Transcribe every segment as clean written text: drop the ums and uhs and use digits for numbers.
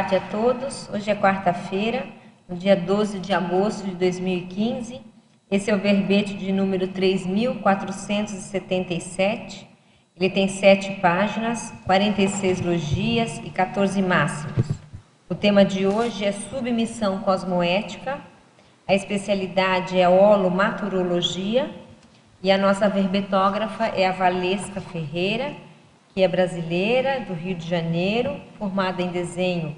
tarde a todos. Hoje é quarta-feira, no dia 12 de agosto de 2015. Esse é o verbete de número 3.477. Ele tem 7 páginas, 46 logias e 14 máximos. O tema de hoje é submissão cosmoética. A especialidade é holomaturologia. E a nossa verbetógrafa é a Valesca Ferreira, que é brasileira, do Rio de Janeiro, formada em desenho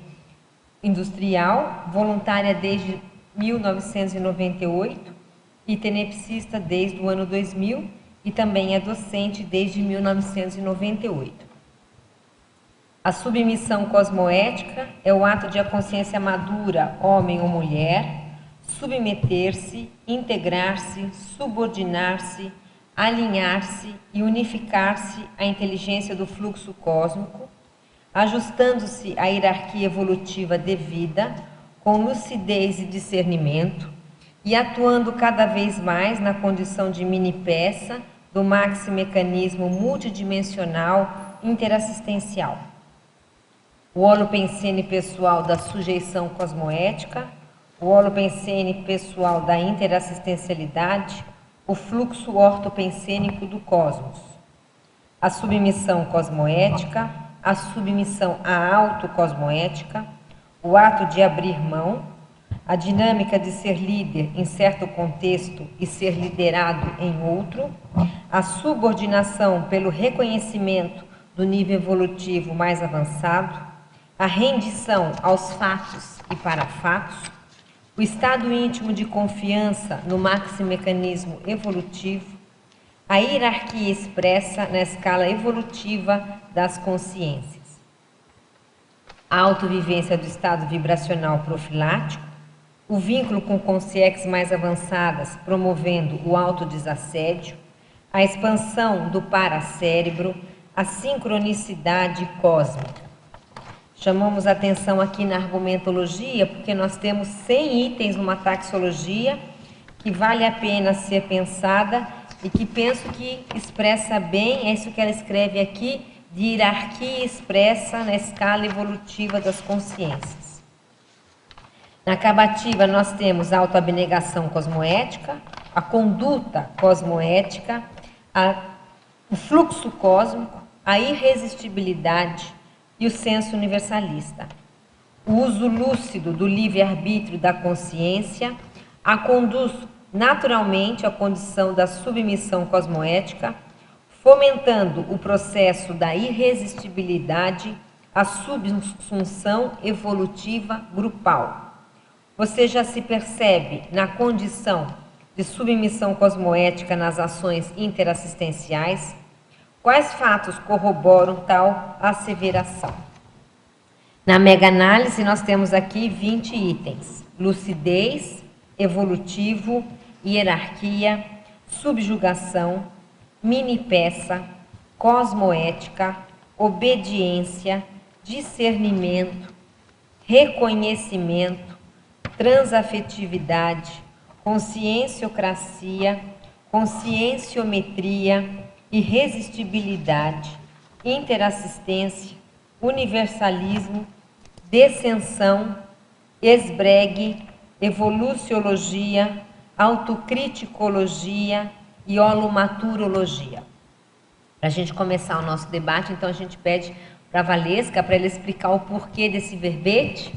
industrial, voluntária desde 1998 e tenepsista desde o ano 2000 e também é docente desde 1998. A submissão cosmoética é o ato de a consciência madura, homem ou mulher, submeter-se, integrar-se, subordinar-se, alinhar-se e unificar-se à inteligência do fluxo cósmico, ajustando-se à hierarquia evolutiva devida, com lucidez e discernimento, e atuando cada vez mais na condição de mini-peça do maxi-mecanismo multidimensional interassistencial. O holopensene pessoal da sujeição cosmoética, o holopensene pessoal da interassistencialidade, o fluxo ortopensênico do cosmos, a submissão cosmoética, a submissão à autocosmoética, o ato de abrir mão, a dinâmica de ser líder em certo contexto e ser liderado em outro, a subordinação pelo reconhecimento do nível evolutivo mais avançado, a rendição aos fatos e para fatos, o estado íntimo de confiança no maximecanismo evolutivo, a hierarquia expressa na escala evolutiva das consciências, a autovivência do estado vibracional profilático, o vínculo com consciências mais avançadas, promovendo o autodesassédio, a expansão do paracérebro, a sincronicidade cósmica. Chamamos a atenção aqui na argumentologia, porque nós temos 100 itens numa taxologia que vale a pena ser pensada e que penso que expressa bem, é isso que ela escreve aqui, de hierarquia expressa na escala evolutiva das consciências. Na acabativa nós temos a autoabnegação cosmoética, a conduta cosmoética, o fluxo cósmico, a irresistibilidade, e o senso universalista. O uso lúcido do livre-arbítrio da consciência a conduz naturalmente à condição da submissão cosmoética, fomentando o processo da irresistibilidade à subsunção evolutiva grupal. Você já se percebe na condição de submissão cosmoética nas ações interassistenciais? Quais fatos corroboram tal asseveração? Na mega-análise, nós temos aqui 20 itens: lucidez, evolutivo, hierarquia, subjugação, mini-peça, cosmoética, obediência, discernimento, reconhecimento, transafetividade, conscienciocracia, conscienciometria, irresistibilidade, interassistência, universalismo, descensão, esbregue, evoluciologia, autocriticologia e holomaturologia. Para a gente começar o nosso debate, então a gente pede para a Valesca para ela explicar o porquê desse verbete.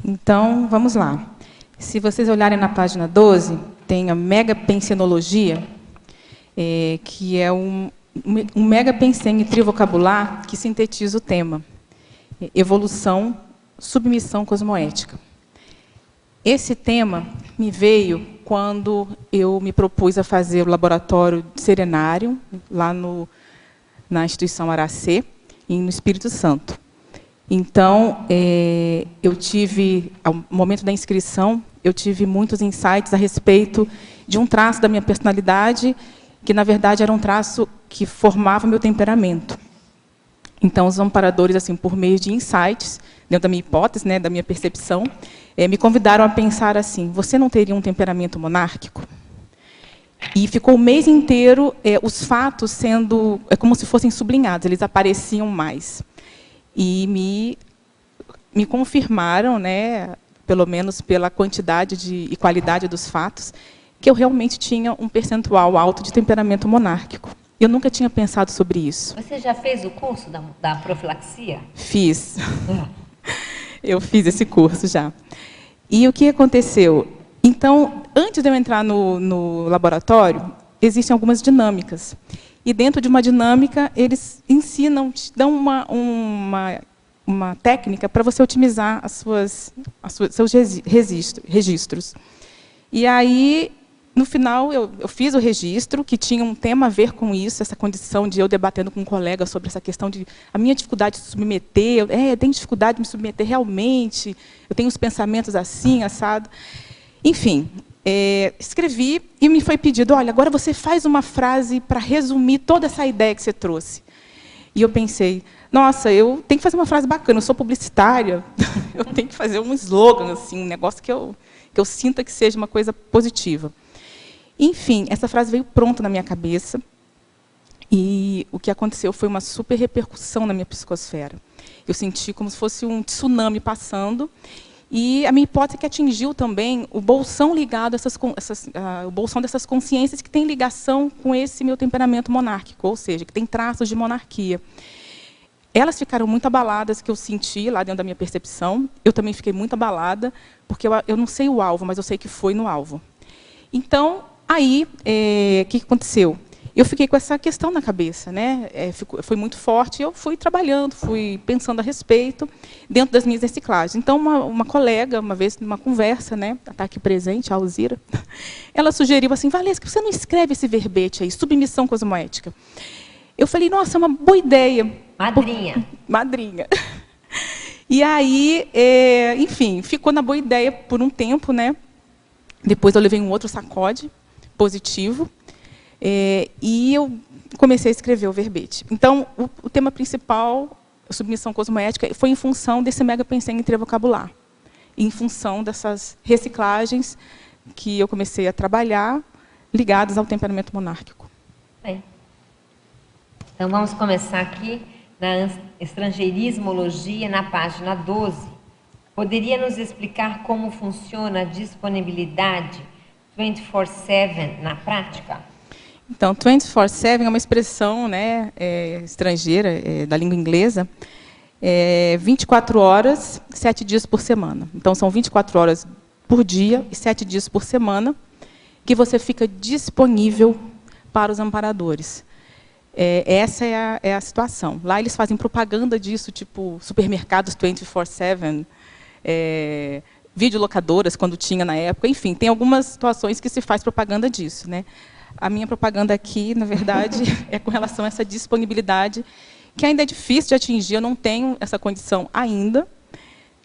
Então, vamos lá. Se vocês olharem na página 12, tem a megapensenologia, que é um megapensene trivocabular que sintetiza o tema. Evolução, submissão cosmoética. Esse tema me veio quando eu me propus a fazer o laboratório de serenário, lá na instituição Aracê, no Espírito Santo. Então, eu tive, ao momento da inscrição, eu tive muitos insights a respeito de um traço da minha personalidade, que, na verdade, era um traço que formava o meu temperamento. Então, os amparadores, assim, por meio de insights, dentro da minha hipótese, né, da minha percepção, me convidaram a pensar assim: você não teria um temperamento monárquico? E ficou o mês inteiro os fatos sendo como se fossem sublinhados, eles apareciam mais. E me me confirmaram, né, pelo menos pela quantidade e qualidade dos fatos, que eu realmente tinha um percentual alto de temperamento monárquico. Eu nunca tinha pensado sobre isso. Você já fez o curso da profilaxia? Fiz. Eu fiz esse curso já. E o que aconteceu? Então, antes de eu entrar no laboratório, existem algumas dinâmicas. E dentro de uma dinâmica, eles ensinam, te dão uma técnica para você otimizar seus registros. E aí, no final, eu fiz o registro, que tinha um tema a ver com isso, essa condição de eu debatendo com um colega sobre essa questão de a minha dificuldade de se submeter, eu tenho dificuldade de me submeter realmente, eu tenho os pensamentos assim, assado. Enfim, escrevi e me foi pedido, olha, agora você faz uma frase para resumir toda essa ideia que você trouxe. E eu pensei, nossa, eu tenho que fazer uma frase bacana, eu sou publicitária, eu tenho que fazer um slogan, assim, um negócio que eu sinta que seja uma coisa positiva. Enfim, essa frase veio pronta na minha cabeça, e o que aconteceu foi uma super repercussão na minha psicosfera. Eu senti como se fosse um tsunami passando, e a minha hipótese é que atingiu também o bolsão ligado o bolsão dessas consciências que tem ligação com esse meu temperamento monárquico, ou seja, que tem traços de monarquia. Elas ficaram muito abaladas, que eu senti lá dentro da minha percepção. Eu também fiquei muito abalada, porque eu não sei o alvo, mas eu sei que foi no alvo. Então, aí, o que aconteceu? Eu fiquei com essa questão na cabeça, né? Foi muito forte, eu fui trabalhando, fui pensando a respeito, dentro das minhas reciclagens. Então, uma colega, uma vez, numa conversa, né, está aqui presente, a Alzira, ela sugeriu assim, Valesca, você não escreve esse verbete aí, submissão cosmoética? Eu falei, nossa, é uma boa ideia. Madrinha. Madrinha. E aí, enfim, ficou na boa ideia por um tempo, né? Depois eu levei um outro sacode positivo, e eu comecei a escrever o verbete. Então, o tema principal, a submissão cosmoética, foi em função desse mega pensem em vocabular, em função dessas reciclagens que eu comecei a trabalhar, ligadas ao temperamento monárquico. Bem. Então, vamos começar aqui na estrangeirismologia, na página 12. Poderia nos explicar como funciona a disponibilidade 24/7 na prática? Então, 24/7 é uma expressão, né, estrangeira, da língua inglesa, 24 horas, 7 dias por semana. Então, são 24 horas por dia e 7 dias por semana que você fica disponível para os amparadores. Essa é a situação. Lá eles fazem propaganda disso, tipo supermercados 24/7, videolocadoras, quando tinha na época. Enfim, tem algumas situações que se faz propaganda disso, né? A minha propaganda aqui, na verdade, é com relação a essa disponibilidade, que ainda é difícil de atingir, eu não tenho essa condição ainda,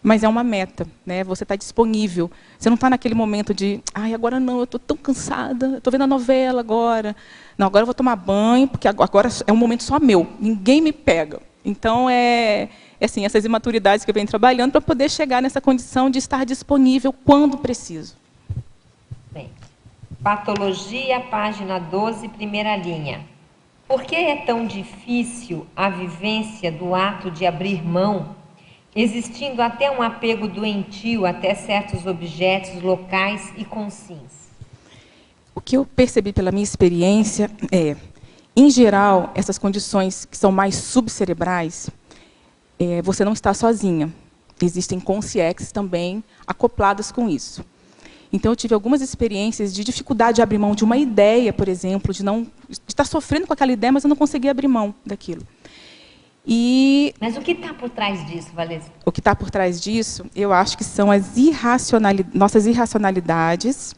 mas é uma meta, né? Você está disponível. Você não está naquele momento de, ai, agora não, eu estou tão cansada, estou vendo a novela agora. Não, agora eu vou tomar banho, porque agora é um momento só meu, ninguém me pega. Então, assim, essas imaturidades que eu venho trabalhando para poder chegar nessa condição de estar disponível quando preciso. Bem, patologia, página 12, primeira linha. Por que é tão difícil a vivência do ato de abrir mão, existindo até um apego doentio até certos objetos locais e conscientes? O que eu percebi pela minha experiência em geral, essas condições que são mais subcerebrais, você não está sozinha. Existem consciências também acopladas com isso. Então, eu tive algumas experiências de dificuldade de abrir mão de uma ideia, por exemplo, de estar sofrendo com aquela ideia, mas eu não conseguia abrir mão daquilo. Mas o que está por trás disso, Valesca? O que está por trás disso, eu acho que são as nossas irracionalidades,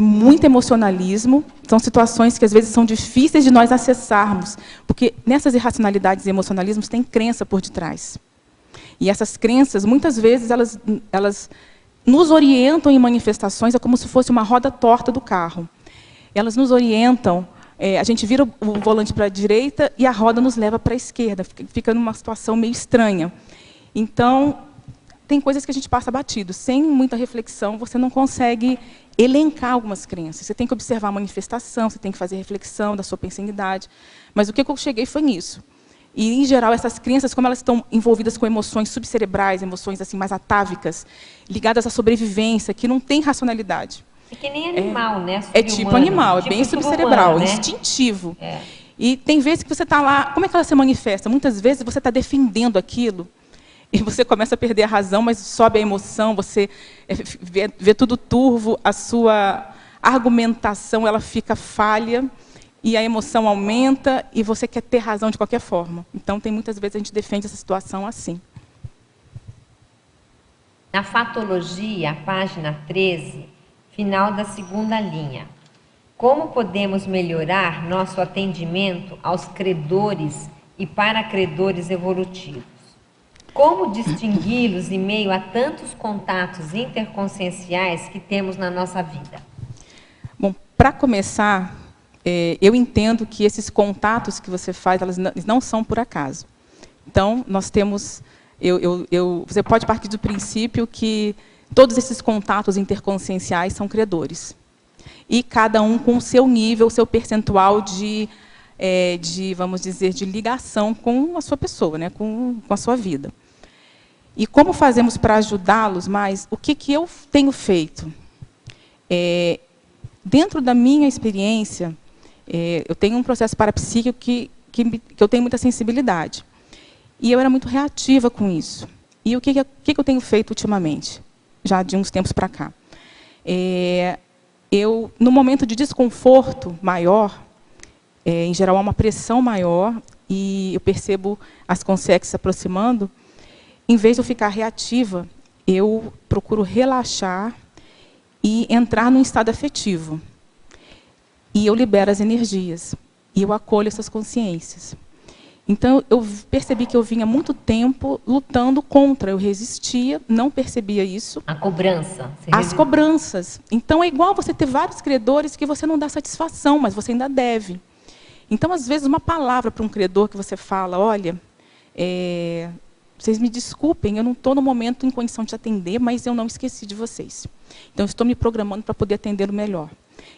muito emocionalismo, são situações que às vezes são difíceis de nós acessarmos, porque nessas irracionalidades e emocionalismos tem crença por detrás. E essas crenças, muitas vezes, elas nos orientam em manifestações, é como se fosse uma roda torta do carro. Elas nos orientam, a gente vira o volante para a direita e a roda nos leva para a esquerda, fica numa situação meio estranha. Então, tem coisas que a gente passa batido. Sem muita reflexão, você não consegue elencar algumas crenças. Você tem que observar a manifestação, você tem que fazer reflexão da sua pensanidade. Mas o que eu cheguei foi nisso. E, em geral, essas crianças, como elas estão envolvidas com emoções subcerebrais, emoções assim mais atávicas, ligadas à sobrevivência, que não tem racionalidade. É que nem animal, né? É tipo animal, é bem subcerebral, né? instintivo. E tem vezes que você está lá, como é que ela se manifesta? Muitas vezes você está defendendo aquilo, e você começa a perder a razão, mas sobe a emoção, você vê tudo turvo, a sua argumentação ela fica falha, e a emoção aumenta, e você quer ter razão de qualquer forma. Então, tem muitas vezes a gente defende essa situação assim. Na fatologia, página 13, final da segunda linha. Como podemos melhorar nosso atendimento aos credores e paracredores evolutivos? Como distingui-los em meio a tantos contatos interconscienciais que temos na nossa vida? Bom, para começar, eu entendo que esses contatos que você faz, elas não são por acaso. Então, nós temos... você pode partir do princípio que todos esses contatos interconscienciais são credores. E cada um com o seu nível, o seu percentual de vamos dizer, de ligação com a sua pessoa, né, com a sua vida. E como fazemos para ajudá-los mais? O que eu tenho feito? Dentro da minha experiência, eu tenho um processo parapsíquico que eu tenho muita sensibilidade. E eu era muito reativa com isso. E o que eu tenho feito ultimamente? Já de uns tempos para cá. No momento de desconforto maior, em geral há uma pressão maior, e eu percebo as consciências se aproximando, em vez de eu ficar reativa, eu procuro relaxar e entrar num estado afetivo. E eu libero as energias, e eu acolho essas consciências. Então, eu percebi que eu vinha há muito tempo lutando contra, eu resistia, não percebia isso. A cobrança. As cobranças. Então, é igual você ter vários credores que você não dá satisfação, mas você ainda deve. Então, às vezes, uma palavra para um credor que você fala, olha, vocês me desculpem, eu não estou no momento em condição de atender, mas eu não esqueci de vocês. Então, eu estou me programando para poder atendê-lo melhor.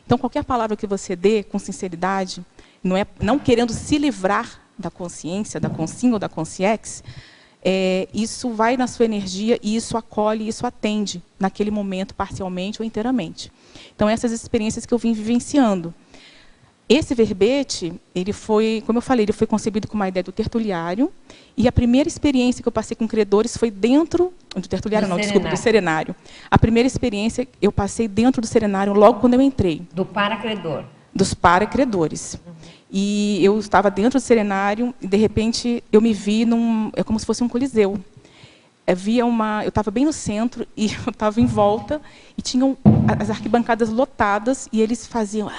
Então, qualquer palavra que você dê, com sinceridade, não querendo se livrar da consciência, da consim ou da consciex, isso vai na sua energia e isso acolhe, isso atende naquele momento, parcialmente ou inteiramente. Então, essas experiências que eu vim vivenciando. Esse verbete, ele foi, como eu falei, ele foi concebido com uma ideia do tertuliário, e a primeira experiência que eu passei com credores foi dentro do tertuliário, do serenário. A primeira experiência eu passei dentro do serenário logo quando eu entrei. Do paracredor. Dos paracredores. E eu estava dentro do serenário e, de repente, eu me vi é como se fosse um coliseu. Eu estava bem no centro e eu estava em volta e tinham as arquibancadas lotadas e eles faziam...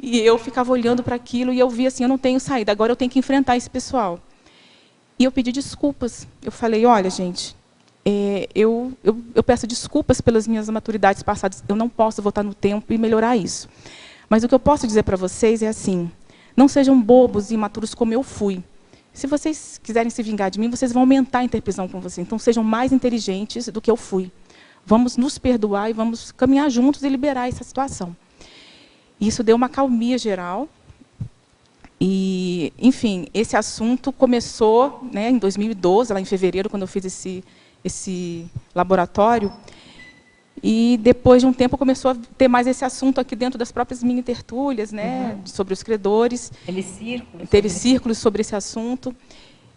E eu ficava olhando para aquilo e eu via assim, eu não tenho saída, agora eu tenho que enfrentar esse pessoal. E eu pedi desculpas. Eu falei, olha, gente, eu peço desculpas pelas minhas imaturidades passadas, eu não posso voltar no tempo e melhorar isso. Mas o que eu posso dizer para vocês é assim, não sejam bobos e imaturos como eu fui. Se vocês quiserem se vingar de mim, vocês vão aumentar a interpretação com vocês. Então, sejam mais inteligentes do que eu fui. Vamos nos perdoar e vamos caminhar juntos e liberar essa situação. Isso deu uma calmia geral. E, enfim, esse assunto começou, né, em 2012, lá em fevereiro, quando eu fiz esse laboratório. E, depois de um tempo, começou a ter mais esse assunto aqui dentro das próprias mini-tertúlias, né, sobre os credores. Teve círculos sobre esse assunto.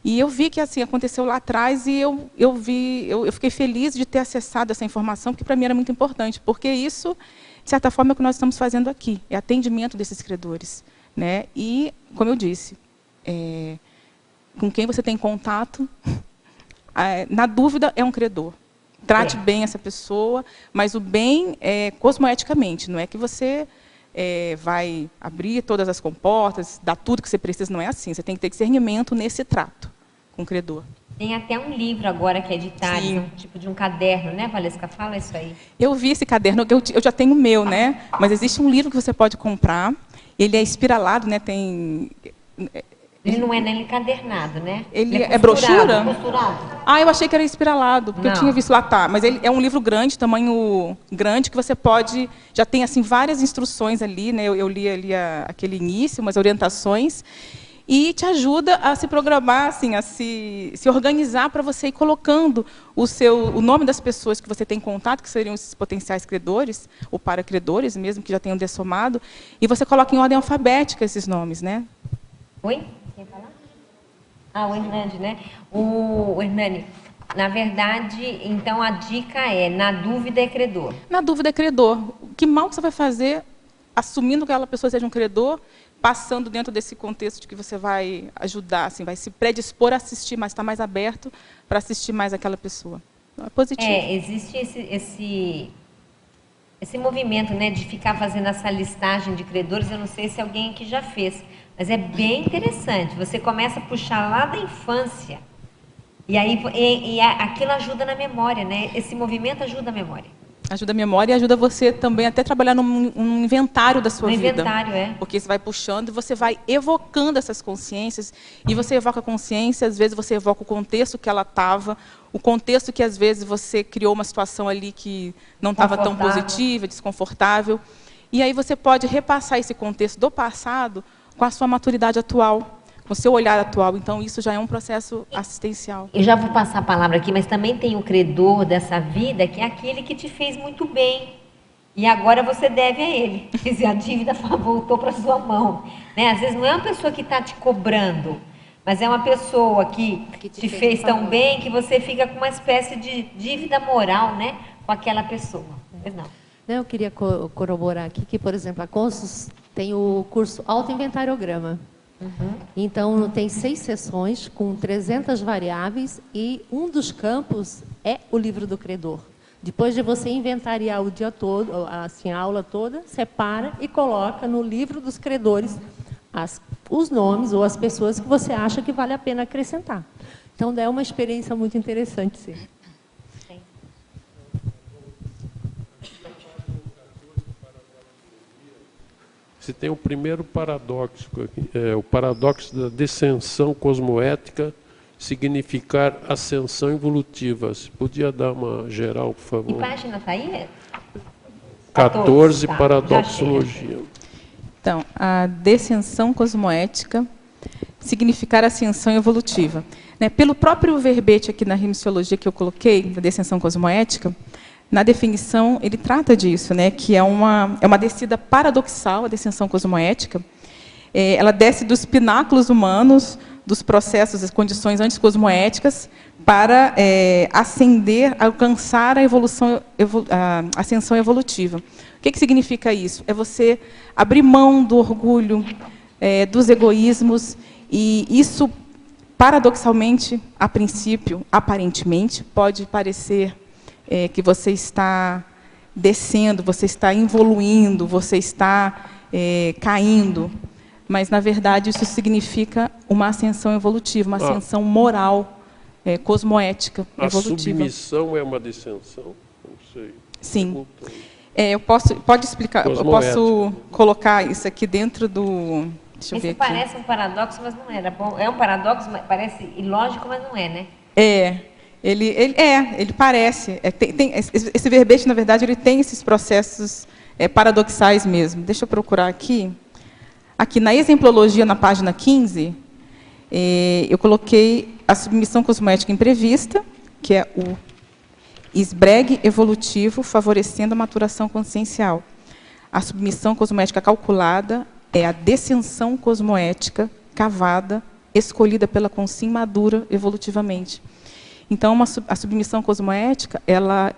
E eu vi que assim aconteceu lá atrás e eu fiquei feliz de ter acessado essa informação, porque para mim era muito importante, porque isso, de certa forma, é o que nós estamos fazendo aqui, é atendimento desses credores, né? E, como eu disse, com quem você tem contato, na dúvida, é um credor. Trate bem essa pessoa, mas o bem é cosmoeticamente, não é que você vai abrir todas as comportas, dar tudo que você precisa, não é assim. Você tem que ter discernimento nesse trato com o credor. Tem até um livro agora que é editado, um tipo de um caderno, né, Valesca? Fala isso aí. Eu vi esse caderno, eu já tenho o meu, né? Mas existe um livro que você pode comprar, ele é espiralado, né? Ele não é nem encadernado, né? Ele é brochura? Costurado. Ah, eu achei que era espiralado, porque eu tinha visto lá, tá. Mas ele é um livro grande, tamanho grande, que você pode... Já tem assim, várias instruções ali, né? Eu li ali aquele início, umas orientações. e te ajuda a se programar, assim, a se organizar para você ir colocando o nome das pessoas que você tem contato, que seriam esses potenciais credores, ou paracredores mesmo, que já tenham dessomado, e você coloca em ordem alfabética esses nomes, né? Oi? Quer falar? Ah, o Hernani, né? O Hernani, na verdade, então a dica é, na dúvida é credor. Na dúvida é credor. Que mal que você vai fazer assumindo que aquela pessoa seja um credor, passando dentro desse contexto de que você vai ajudar, assim, vai se predispor a assistir, mas está mais aberto para assistir mais aquela pessoa. Então, é positivo. Existe esse movimento, né, de ficar fazendo essa listagem de credores. Eu não sei se alguém aqui já fez, mas é bem interessante. Você começa a puxar lá da infância, e aí aquilo ajuda na memória, né? Esse movimento ajuda a memória. Ajuda a memória e ajuda você também até trabalhar num inventário da sua vida. Inventário, é. Porque você vai puxando e você vai evocando essas consciências. E você evoca a consciência, às vezes você evoca o contexto que ela estava, o contexto que às vezes você criou uma situação ali que não estava tão positiva, desconfortável. E aí você pode repassar esse contexto do passado com a sua maturidade atual, com o seu olhar atual. Então, isso já é um processo assistencial. Eu já vou passar a palavra aqui, mas também tem o credor dessa vida, que é aquele que te fez muito bem. E agora você deve a ele. Quer dizer, a dívida voltou para sua mão. Né? Às vezes não é uma pessoa que está te cobrando, mas é uma pessoa que te fez tão bem que você fica com uma espécie de dívida moral, né, com aquela pessoa. Mas não. Eu queria corroborar aqui que, por exemplo, a Consus tem o curso Autoinventariograma. Então, tem 6 sessões com 300 variáveis e um dos campos é o livro do credor. Depois de você inventariar o dia todo, assim, a aula toda, separa e coloca no livro dos credores os nomes ou as pessoas que você acha que vale a pena acrescentar. Então, é uma experiência muito interessante, sim. Você tem o primeiro paradoxo aqui, o paradoxo da descensão cosmoética significar ascensão evolutiva. Você podia dar uma geral, por favor? Que página está aí? 14, tá, paradoxologia. Então, a descensão cosmoética significar ascensão evolutiva. Né, pelo próprio verbete aqui na rimiciologia que eu coloquei, da descensão cosmoética, na definição, ele trata disso, né, que é uma descida paradoxal, a descensão cosmoética. Ela desce dos pináculos humanos, dos processos, das condições anticosmoéticas, para ascender, alcançar a ascensão evolutiva. O que significa isso? É você abrir mão do orgulho, dos egoísmos, e isso, paradoxalmente, a princípio, aparentemente, pode parecer que você está descendo, você está evoluindo, você está caindo, mas, na verdade, isso significa uma ascensão evolutiva, uma ascensão moral, cosmoética, evolutiva. A submissão é uma descensão? Não sei. Sim. Pode explicar, eu posso colocar isso aqui dentro do... Deixa eu ver aqui. Parece um paradoxo, mas não era. É um paradoxo, parece ilógico, mas não é, né? Ele parece. Esse verbete, na verdade, ele tem esses processos paradoxais mesmo. Deixa eu procurar aqui. Aqui, na exemplologia, na página 15, eu coloquei a submissão cosmoética imprevista, que é o esbregue evolutivo favorecendo a maturação consciencial. A submissão cosmoética calculada é a descensão cosmoética cavada, escolhida pela consciência madura evolutivamente. Então, a submissão cosmoética, ela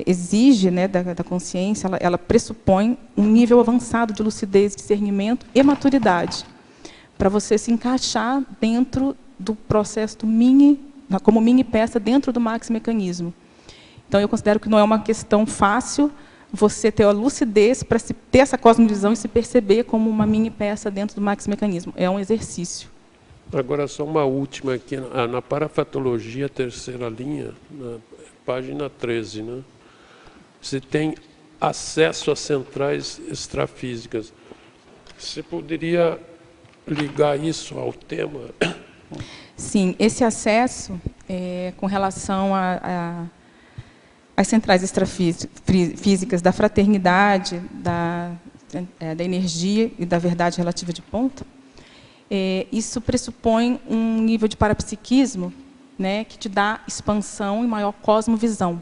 exige, né, da consciência, ela pressupõe um nível avançado de lucidez, discernimento e maturidade, para você se encaixar dentro do processo como mini peça dentro do maxi mecanismo. Então, eu considero que não é uma questão fácil você ter a lucidez para ter essa cosmovisão e se perceber como uma mini peça dentro do maxi mecanismo. É um exercício. Agora, só uma última aqui, na parafatologia, terceira linha, na página 13, né? Você tem acesso às centrais extrafísicas. Você poderia ligar isso ao tema? Sim, esse acesso, com relação às centrais extrafísicas da fraternidade, da energia e da verdade relativa de ponta, isso pressupõe um nível de parapsiquismo, né, que te dá expansão e maior cosmovisão.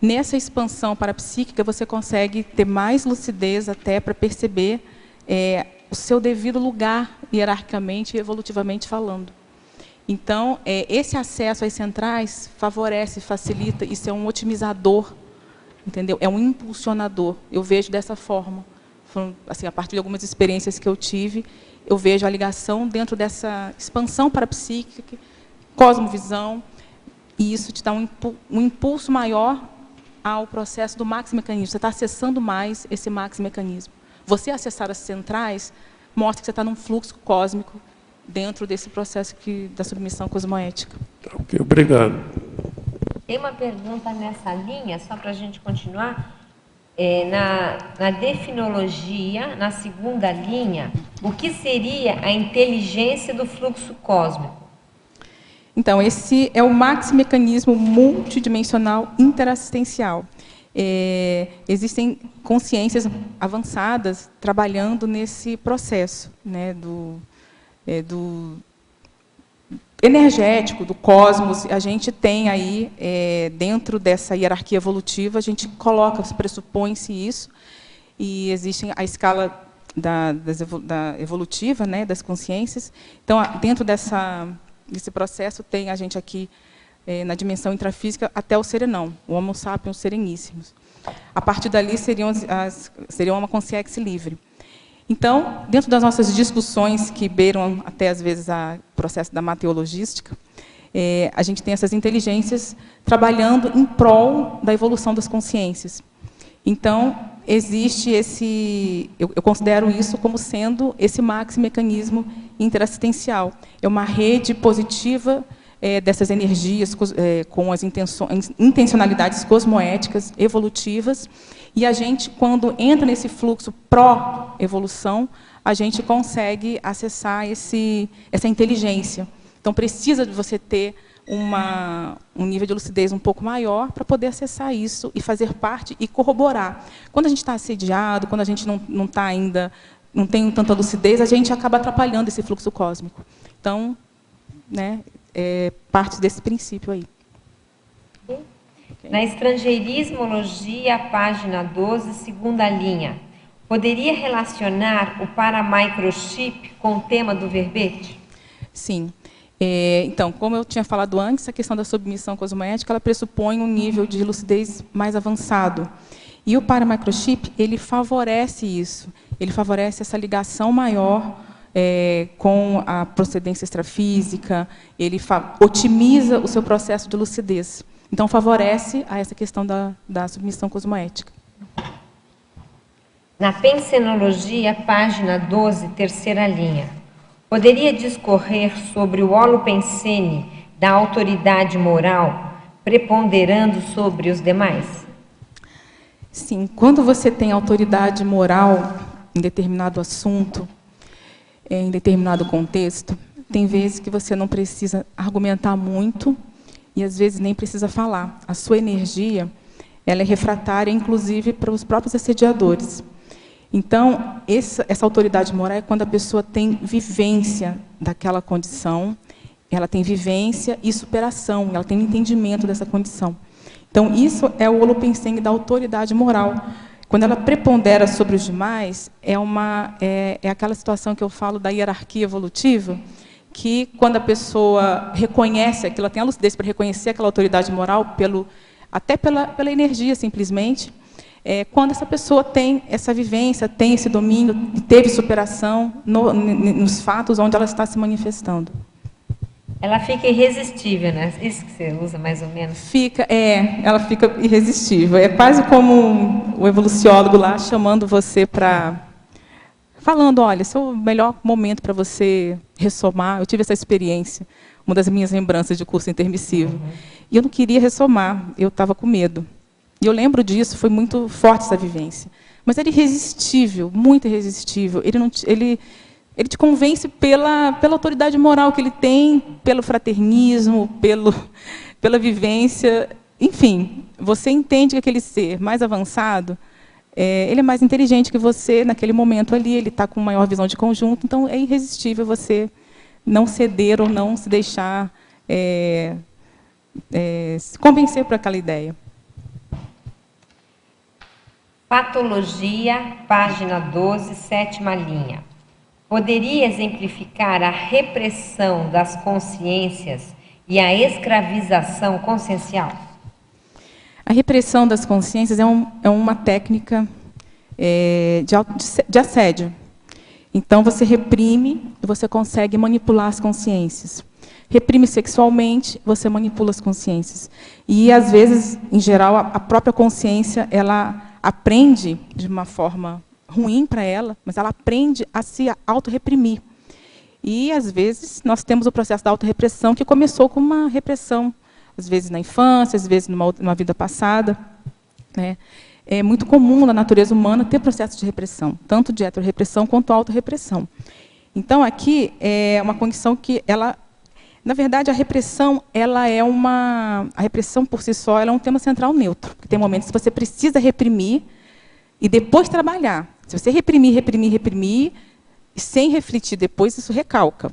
Nessa expansão parapsíquica, você consegue ter mais lucidez até para perceber o seu devido lugar, hierarquicamente e evolutivamente falando. Então, esse acesso às centrais favorece, facilita, isso é um otimizador, entendeu? É um impulsionador. Eu vejo dessa forma. Assim, a partir de algumas experiências que eu tive, eu vejo a ligação dentro dessa expansão parapsíquica, cosmovisão, e isso te dá um impulso maior ao processo do maximecanismo. Você está acessando mais esse maximecanismo. Você acessar as centrais mostra que você está num fluxo cósmico dentro desse processo da submissão cosmoética. Ok, obrigado. Tem uma pergunta nessa linha, só para a gente continuar. Na definologia, na segunda linha, o que seria a inteligência do fluxo cósmico? Então, esse é o maximecanismo multidimensional interassistencial. Existem consciências avançadas trabalhando nesse processo, né, do energético, do cosmos. A gente tem aí, dentro dessa hierarquia evolutiva, a gente coloca, pressupõe-se isso, e existe a escala da evolutiva, né, das consciências. Então, dentro desse processo, tem a gente aqui, na dimensão intrafísica, até o serenão, o Homo sapiens sereníssimos. A partir dali, seriam uma consciência livre. Então, dentro das nossas discussões, que beiram até, às vezes, o processo da mateologística, a gente tem essas inteligências trabalhando em prol da evolução das consciências. Então, existe eu considero isso como sendo esse maximecanismo interassistencial. É uma rede positiva dessas energias com as intencionalidades cosmoéticas evolutivas, e a gente, quando entra nesse fluxo pró-evolução, a gente consegue acessar essa inteligência. Então, precisa de você ter um nível de lucidez um pouco maior para poder acessar isso e fazer parte e corroborar. Quando a gente está assediado, quando a gente não está ainda, não tem tanta lucidez, a gente acaba atrapalhando esse fluxo cósmico. Então, né, parte desse princípio aí. Na Estrangeirismologia, página 12, segunda linha, poderia relacionar o paramicrochip com o tema do verbete? Sim. Então, como eu tinha falado antes, a questão da submissão cosmoética, ela pressupõe um nível de lucidez mais avançado. E o paramicrochip, ele favorece isso. Ele favorece essa ligação maior com a procedência extrafísica, ele otimiza o seu processo de lucidez. Então, favorece a essa questão da submissão cosmoética. Na Pensenologia, página 12, terceira linha, poderia discorrer sobre o holopensene da autoridade moral, preponderando sobre os demais? Sim, quando você tem autoridade moral em determinado assunto, em determinado contexto, tem vezes que você não precisa argumentar muito e, às vezes, nem precisa falar. A sua energia, ela é refratária, inclusive, para os próprios assediadores. Então, essa autoridade moral é quando a pessoa tem vivência daquela condição, ela tem vivência e superação, ela tem entendimento dessa condição. Então, isso é o holopensene da autoridade moral. Quando ela prepondera sobre os demais, é aquela situação que eu falo da hierarquia evolutiva, que quando a pessoa reconhece aquilo, ela tem a lucidez para reconhecer aquela autoridade moral, até pela energia, simplesmente, quando essa pessoa tem essa vivência, tem esse domínio, teve superação nos fatos onde ela está se manifestando. Ela fica irresistível, né? Isso que você usa, mais ou menos? Ela fica irresistível. É quase como o evoluciólogo lá chamando você para... Falando, olha, esse é o melhor momento para você ressomar. Eu tive essa experiência, uma das minhas lembranças de curso intermissivo. E eu não queria ressomar, eu estava com medo. E eu lembro disso, foi muito forte essa vivência. Mas era irresistível, muito irresistível. Ele te convence pela autoridade moral que ele tem, pelo fraternismo, pela vivência. Enfim, você entende que aquele ser mais avançado ele é mais inteligente que você naquele momento ali, ele está com maior visão de conjunto, então é irresistível você não ceder ou não se deixar se convencer por aquela ideia. Patologia, página 12, sétima linha. Poderia exemplificar a repressão das consciências e a escravização consciencial? A repressão das consciências é uma técnica de assédio. Então, você reprime e você consegue manipular as consciências. Reprime sexualmente, você manipula as consciências. E, às vezes, em geral, a própria consciência, ela aprende de uma forma ruim para ela, mas ela aprende a se autorreprimir. E, às vezes, nós temos o processo da autorrepressão, que começou com uma repressão, às vezes na infância, às vezes numa vida passada, né? É muito comum na natureza humana ter processo de repressão, tanto de heterorrepressão quanto autorrepressão. Então, aqui é uma condição que ela... Na verdade, a repressão por si só, ela é um tema central neutro. Porque tem momentos que você precisa reprimir e depois trabalhar. Se você reprimir, e sem refletir depois, isso recalca.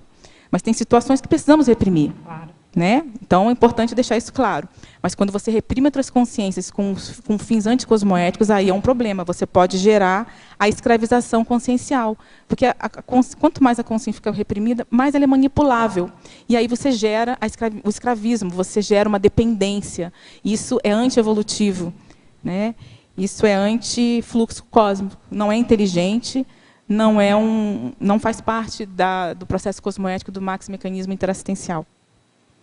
Mas tem situações que precisamos reprimir. Claro. Né? Então, é importante deixar isso claro. Mas quando você reprime outras consciências com fins anticosmoéticos, aí é um problema. Você pode gerar a escravização consciencial. Porque quanto mais a consciência fica reprimida, mais ela é manipulável. E aí você gera o escravismo, você gera uma dependência. Isso é antievolutivo, né? Isso é anti-fluxo cósmico. Não é inteligente, não faz parte do processo cosmoético do maxi-mecanismo interassistencial.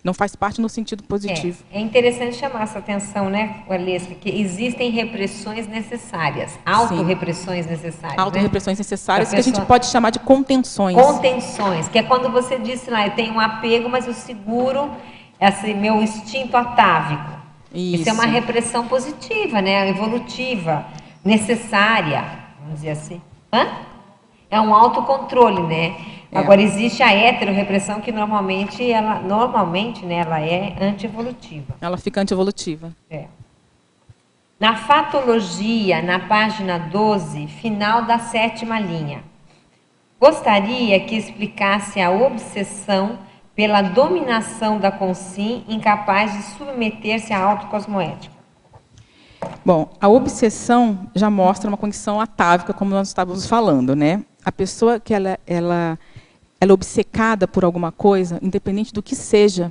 Não faz parte no sentido positivo. É interessante chamar essa atenção, né, Valesca, que existem repressões necessárias, autorrepressões necessárias. Autorrepressões necessárias, pessoa... que a gente pode chamar de contenções. Contenções, que é quando você disse lá, eu tenho um apego, mas eu seguro esse meu instinto atávico. Isso é uma repressão positiva, né, evolutiva, necessária, vamos dizer assim. É um autocontrole, né? Agora, existe a heterorrepressão, que normalmente né, ela é antievolutiva. Ela fica antievolutiva. Na fatologia, na página 12, final da sétima linha, gostaria que explicasse a obsessão pela dominação da consciência incapaz de submeter-se à autocosmoética. Bom, a obsessão já mostra uma condição atávica, como nós estávamos falando, né? A pessoa que ela é obcecada por alguma coisa, independente do que seja,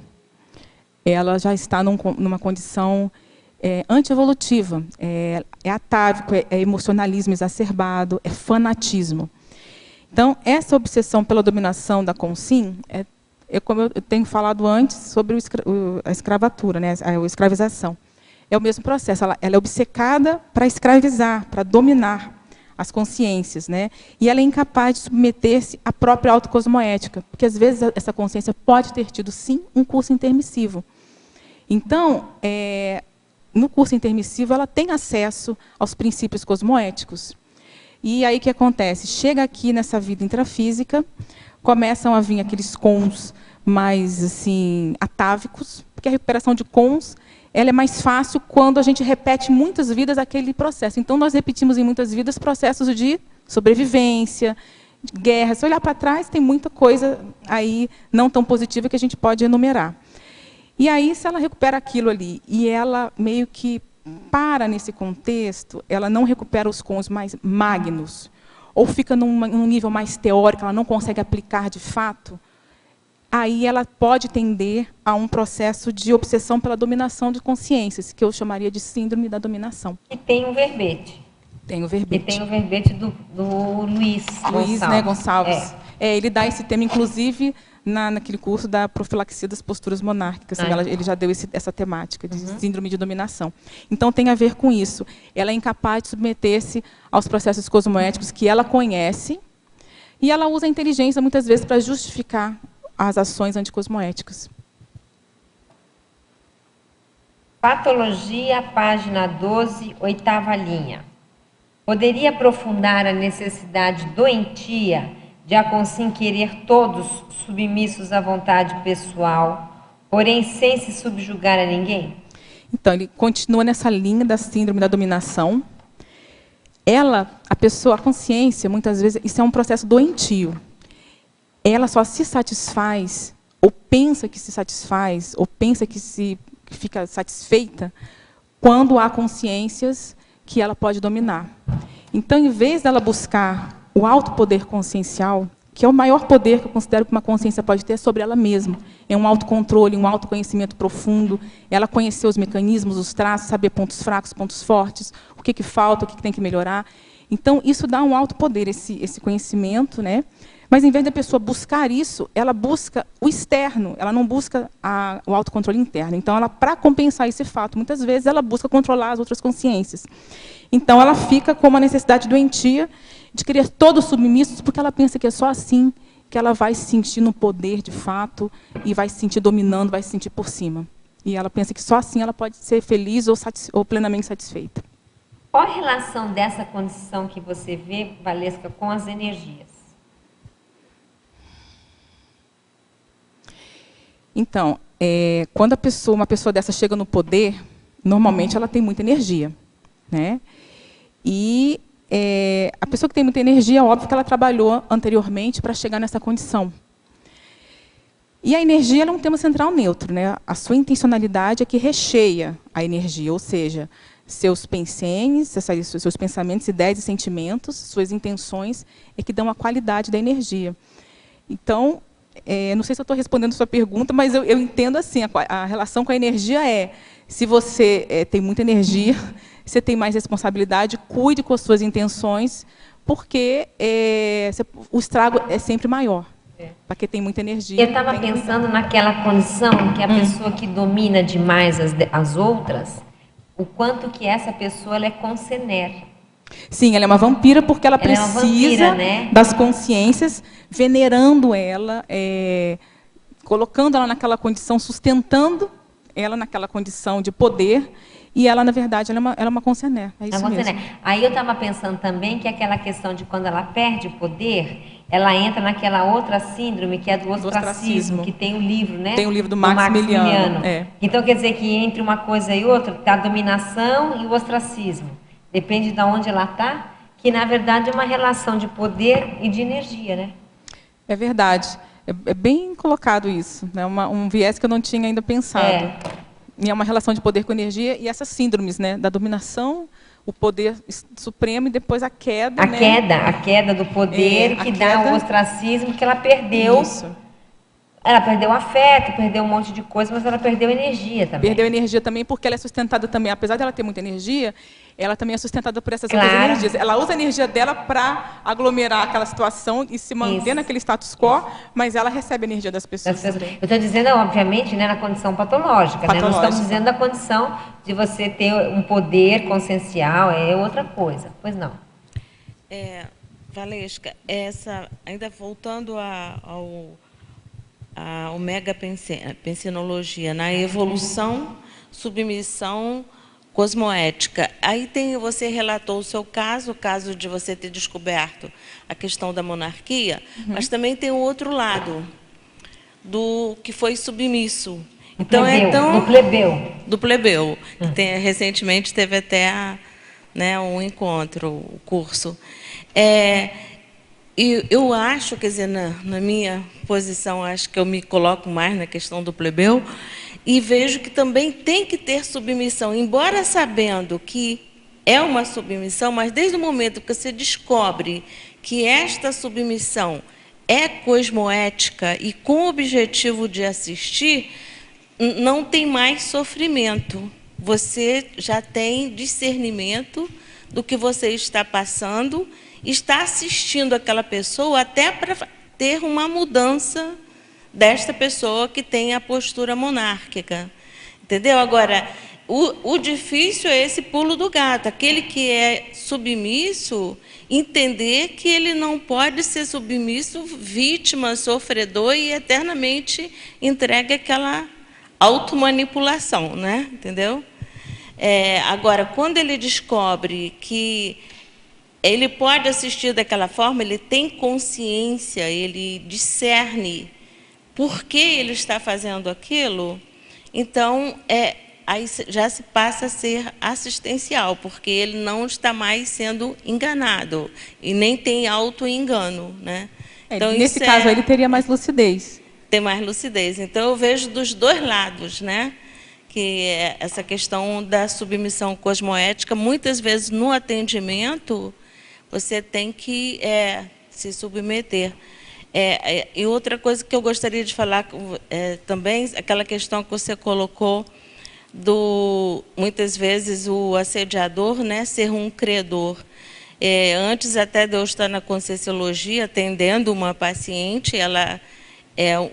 ela já está numa condição antievolutiva. É atávico, é emocionalismo exacerbado, é fanatismo. Então, essa obsessão pela dominação da consciência, como eu tenho falado antes, sobre a escravatura, né, a escravização. É o mesmo processo, ela é obcecada para escravizar, para dominar as consciências, né? E ela é incapaz de submeter-se à própria autocosmoética, porque às vezes essa consciência pode ter tido, sim, um curso intermissivo. Então, no curso intermissivo, ela tem acesso aos princípios cosmoéticos. E aí o que acontece? Chega aqui nessa vida intrafísica, começam a vir aqueles cons mais assim, atávicos, porque a recuperação de cons ela é mais fácil quando a gente repete muitas vidas aquele processo. Então, nós repetimos em muitas vidas processos de sobrevivência, de guerra. Se olhar para trás, tem muita coisa aí não tão positiva que a gente pode enumerar. E aí, se ela recupera aquilo ali e ela meio que para nesse contexto, ela não recupera os cons mais magnos, ou fica num nível mais teórico, ela não consegue aplicar de fato, aí ela pode tender a um processo de obsessão pela dominação de consciências, que eu chamaria de síndrome da dominação. E tem um verbete. Tem o verbete. E tem o verbete do Luiz Gonçalves. Luiz, né, Gonçalves. Ele dá esse tema, inclusive, naquele curso da profilaxia das posturas monárquicas. Ele já deu essa temática de síndrome de dominação. Então, tem a ver com isso. Ela é incapaz de submeter-se aos processos cosmoéticos que ela conhece, e ela usa a inteligência, muitas vezes, para justificar as ações anticosmoéticas. Patologia, página 12, oitava linha. Poderia aprofundar a necessidade doentia de a consciência querer todos submissos à vontade pessoal, porém sem se subjugar a ninguém? Então, ele continua nessa linha da síndrome da dominação. a consciência, muitas vezes, isso é um processo doentio. Ela só se satisfaz, ou pensa que se satisfaz, ou pensa que fica satisfeita, quando há consciências que ela pode dominar. Então, em vez dela buscar o alto poder consciencial, que é o maior poder que eu considero que uma consciência pode ter sobre ela mesma, é um autocontrole, um autoconhecimento profundo, ela conhecer os mecanismos, os traços, saber pontos fracos, pontos fortes, o que falta, o que tem que melhorar. Então, isso dá um alto poder, esse conhecimento, né? Mas, em vez da pessoa buscar isso, ela busca o externo, ela não busca o autocontrole interno. Então, para compensar esse fato, muitas vezes, ela busca controlar as outras consciências. Então, ela fica com uma necessidade doentia de querer todos submissos, porque ela pensa que é só assim que ela vai se sentir no poder, de fato, e vai se sentir dominando, vai se sentir por cima. E ela pensa que só assim ela pode ser feliz ou plenamente satisfeita. Qual a relação dessa condição que você vê, Valesca, com as energias? Então, quando uma pessoa dessa chega no poder, normalmente ela tem muita energia, né? E a pessoa que tem muita energia, é óbvio que ela trabalhou anteriormente para chegar nessa condição. E a energia é um tema central neutro, né? A sua intencionalidade é que recheia a energia, ou seja, seus pensennes, seus pensamentos, ideias e sentimentos, suas intenções, é que dão a qualidade da energia. Então, não sei se eu estou respondendo a sua pergunta, mas eu entendo assim, a relação com a energia se você tem muita energia, você tem mais responsabilidade, cuide com as suas intenções, porque o estrago é sempre maior, para quem tem muita energia. Eu estava pensando naquela condição que a pessoa que domina demais as outras, o quanto que essa pessoa ela é concener. Sim, ela é uma vampira porque ela precisa vampira, né? das consciências, venerando ela, colocando ela naquela condição, sustentando ela naquela condição de poder, e ela, na verdade, ela é uma concener. É isso mesmo. Aí eu estava pensando também que aquela questão de quando ela perde o poder, ela entra naquela outra síndrome, que é do ostracismo, que tem o livro, né? Tem o livro do Maximiliano. Então, quer dizer que entre uma coisa e outra, está a dominação e o ostracismo. Depende de onde ela está, que, na verdade, é uma relação de poder e de energia, né? É verdade. É bem colocado isso, né? Um viés que eu não tinha ainda pensado. E é uma relação de poder com energia e essas síndromes, né? Da dominação, o poder supremo e depois a queda. A queda do poder que dá o ostracismo que ela perdeu. Isso. Ela perdeu afeto, perdeu um monte de coisa, mas ela perdeu energia também. Perdeu energia também porque ela é sustentada também, apesar dela ter muita energia, ela também é sustentada por essas outras energias. Ela usa a energia dela para aglomerar aquela situação e se manter naquele status quo, mas ela recebe a energia das pessoas. Eu estou dizendo, obviamente, né, na condição patológica. Né? Não estamos dizendo da condição de você ter um poder consciencial, é outra coisa. Pois não. Valesca, ainda voltando ao mega-pensenologia, na evolução, submissão, cosmoética. Aí você relatou o seu caso, o caso de você ter descoberto a questão da monarquia, mas também tem o outro lado, do que foi submisso. Então, do plebeu. Recentemente teve até um encontro, o curso. E eu acho, quer dizer, na minha posição, acho que eu me coloco mais na questão do plebeu, e vejo que também tem que ter submissão, embora sabendo que é uma submissão, mas desde o momento que você descobre que esta submissão é cosmoética e com o objetivo de assistir, não tem mais sofrimento. Você já tem discernimento do que você está passando, está assistindo aquela pessoa até para ter uma mudança desta pessoa que tem a postura monárquica. Entendeu? Agora, o difícil é esse pulo do gato. Aquele que é submisso, entender que ele não pode ser submisso, vítima, sofredor e eternamente entregue àquela automanipulação, né? Entendeu? Agora, quando ele descobre que ele pode assistir daquela forma, ele tem consciência, ele discerne por que ele está fazendo aquilo, então já se passa a ser assistencial, porque ele não está mais sendo enganado e nem tem auto-engano, né? Então, nesse caso, ele teria mais lucidez. Tem mais lucidez. Então, eu vejo dos dois lados, né? Que é essa questão da submissão cosmoética, muitas vezes no atendimento, você tem que se submeter. E outra coisa que eu gostaria de falar também, aquela questão que você colocou, muitas vezes, o assediador, né, ser um credor. Antes até de eu estar na Conscienciologia, atendendo uma paciente,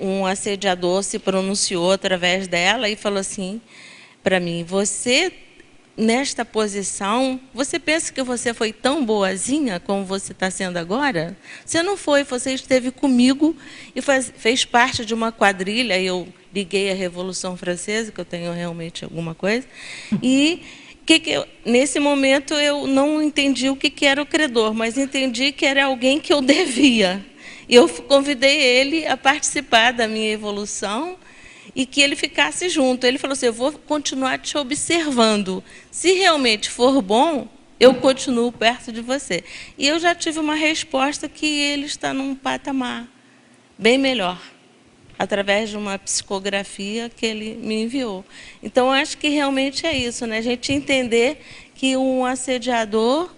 um assediador se pronunciou através dela e falou assim para mim: você, nesta posição, você pensa que você foi tão boazinha como você está sendo agora? Você não foi, você esteve comigo e fez parte de uma quadrilha. Eu liguei à Revolução Francesa, que eu tenho realmente alguma coisa, e nesse momento eu não entendi o que era o credor, mas entendi que era alguém que eu devia. E eu convidei ele a participar da minha evolução e que ele ficasse junto. Ele falou assim: eu vou continuar te observando. Se realmente for bom, eu continuo perto de você. E eu já tive uma resposta que ele está num patamar bem melhor, através de uma psicografia que ele me enviou. Então, acho que realmente é isso, né? A gente entender que um assediador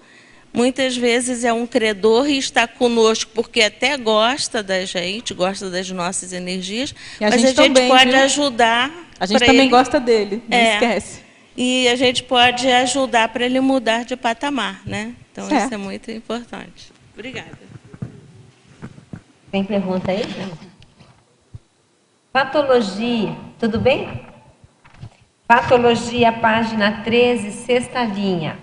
muitas vezes é um credor e está conosco porque até gosta da gente, gosta das nossas energias, mas a gente também, pode ajudar. A gente também gosta dele, não esquece. E a gente pode ajudar para ele mudar de patamar, né? Então, isso é muito importante. Obrigada. Tem pergunta aí? Patologia, tudo bem? Patologia, página 13, sexta linha.